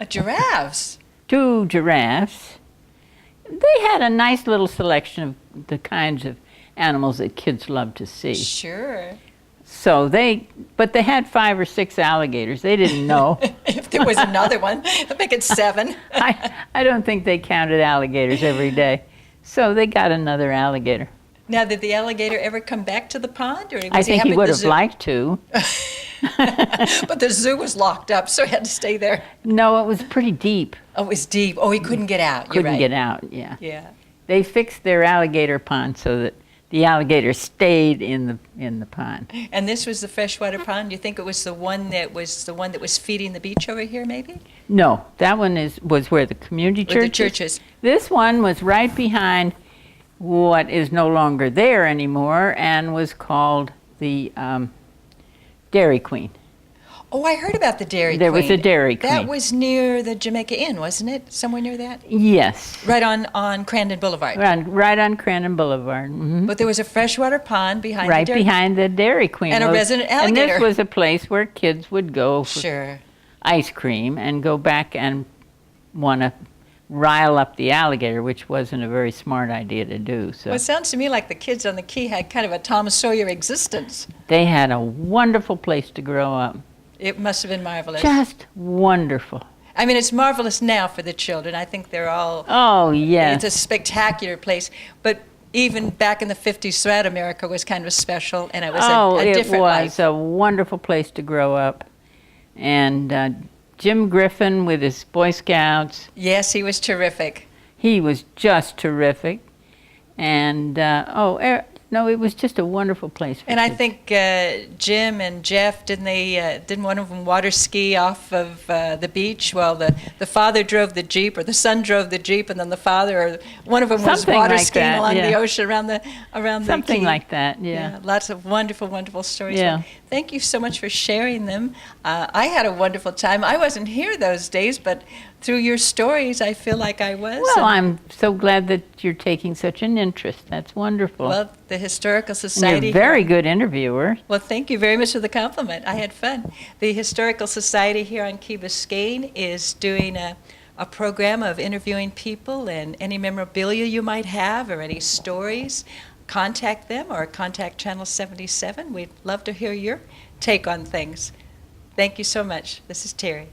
[SPEAKER 1] Giraffes.
[SPEAKER 2] 2 giraffes. They had a nice little selection of the kinds of animals that kids love to see.
[SPEAKER 1] Sure.
[SPEAKER 2] So but they had 5 or 6 alligators. They didn't know.
[SPEAKER 1] If there was another one, I'd make it 7.
[SPEAKER 2] I don't think they counted alligators every day. So they got another alligator.
[SPEAKER 1] Now, did the alligator ever come back to the pond? Or was
[SPEAKER 2] I think
[SPEAKER 1] happy
[SPEAKER 2] he
[SPEAKER 1] at
[SPEAKER 2] would
[SPEAKER 1] the
[SPEAKER 2] have
[SPEAKER 1] zoo?
[SPEAKER 2] liked to.
[SPEAKER 1] But the zoo was locked up, so he had to stay there.
[SPEAKER 2] No, it was pretty deep.
[SPEAKER 1] Oh, it was deep. Oh, he couldn't get out. You're
[SPEAKER 2] Couldn't
[SPEAKER 1] right.
[SPEAKER 2] get out, yeah.
[SPEAKER 1] Yeah.
[SPEAKER 2] They fixed their alligator pond so that the alligator stayed in the pond.
[SPEAKER 1] And this was the freshwater pond. Do you think it was the one that was feeding the beach over here, maybe?
[SPEAKER 2] No, that one was where the community
[SPEAKER 1] Where the
[SPEAKER 2] church is.
[SPEAKER 1] churches.
[SPEAKER 2] This one was right behind what is no longer there anymore and was called the Dairy Queen.
[SPEAKER 1] Oh, I heard about the Dairy Queen.
[SPEAKER 2] There was a Dairy Queen.
[SPEAKER 1] That was near the Jamaica Inn, wasn't it? Somewhere near that?
[SPEAKER 2] Yes.
[SPEAKER 1] Right on Crandon Boulevard.
[SPEAKER 2] Right on Crandon Boulevard. Mhm.
[SPEAKER 1] But there was a freshwater pond behind
[SPEAKER 2] Right
[SPEAKER 1] the Dairy
[SPEAKER 2] behind the Dairy Queen.
[SPEAKER 1] And a resident
[SPEAKER 2] And
[SPEAKER 1] alligator.
[SPEAKER 2] this was a place where kids would go for
[SPEAKER 1] Sure.
[SPEAKER 2] ice cream and go back and want to rile up the alligator, which wasn't a very smart idea to do. So
[SPEAKER 1] Well, it sounds to me like the kids on the Key had kind of a Tom Sawyer existence.
[SPEAKER 2] they had a wonderful place to grow up.
[SPEAKER 1] It must have been marvelous.
[SPEAKER 2] Just wonderful.
[SPEAKER 1] I mean, it's marvelous now for the children. I think they're all,
[SPEAKER 2] Oh, yes.
[SPEAKER 1] it's a spectacular place. But even back in the 50s, throughout America was kind of special, and it was a different
[SPEAKER 2] it was
[SPEAKER 1] life.
[SPEAKER 2] a wonderful place to grow up. And Jim Griffin with his Boy Scouts,
[SPEAKER 1] Yes, he was terrific.
[SPEAKER 2] he was just terrific. And, no, it was just a wonderful place for
[SPEAKER 1] And I
[SPEAKER 2] kids.
[SPEAKER 1] think Jim and Jeff, didn't one of them water ski off of the beach? Well, the father drove the Jeep, or the son drove the Jeep, and then the father, or one of them was
[SPEAKER 2] Something
[SPEAKER 1] water
[SPEAKER 2] like
[SPEAKER 1] skiing
[SPEAKER 2] that,
[SPEAKER 1] along the
[SPEAKER 2] yeah.
[SPEAKER 1] ocean around the
[SPEAKER 2] Something
[SPEAKER 1] Key.
[SPEAKER 2] like that, yeah.
[SPEAKER 1] Lots of wonderful, wonderful stories.
[SPEAKER 2] Yeah.
[SPEAKER 1] Well, thank you so much for sharing them. I had a wonderful time. I wasn't here those days, but through your stories, I feel like I was.
[SPEAKER 2] Well,
[SPEAKER 1] And-
[SPEAKER 2] I'm so glad that you're taking such an interest. That's wonderful.
[SPEAKER 1] well, the Historical
[SPEAKER 2] and
[SPEAKER 1] Society.
[SPEAKER 2] you're a very good interviewer.
[SPEAKER 1] Well, thank you very much for the compliment. I had fun. The Historical Society here on Key Biscayne is doing a program of interviewing people, and any memorabilia you might have or any stories, contact them or contact Channel 77. We'd love to hear your take on things. Thank you so much. This is Teri.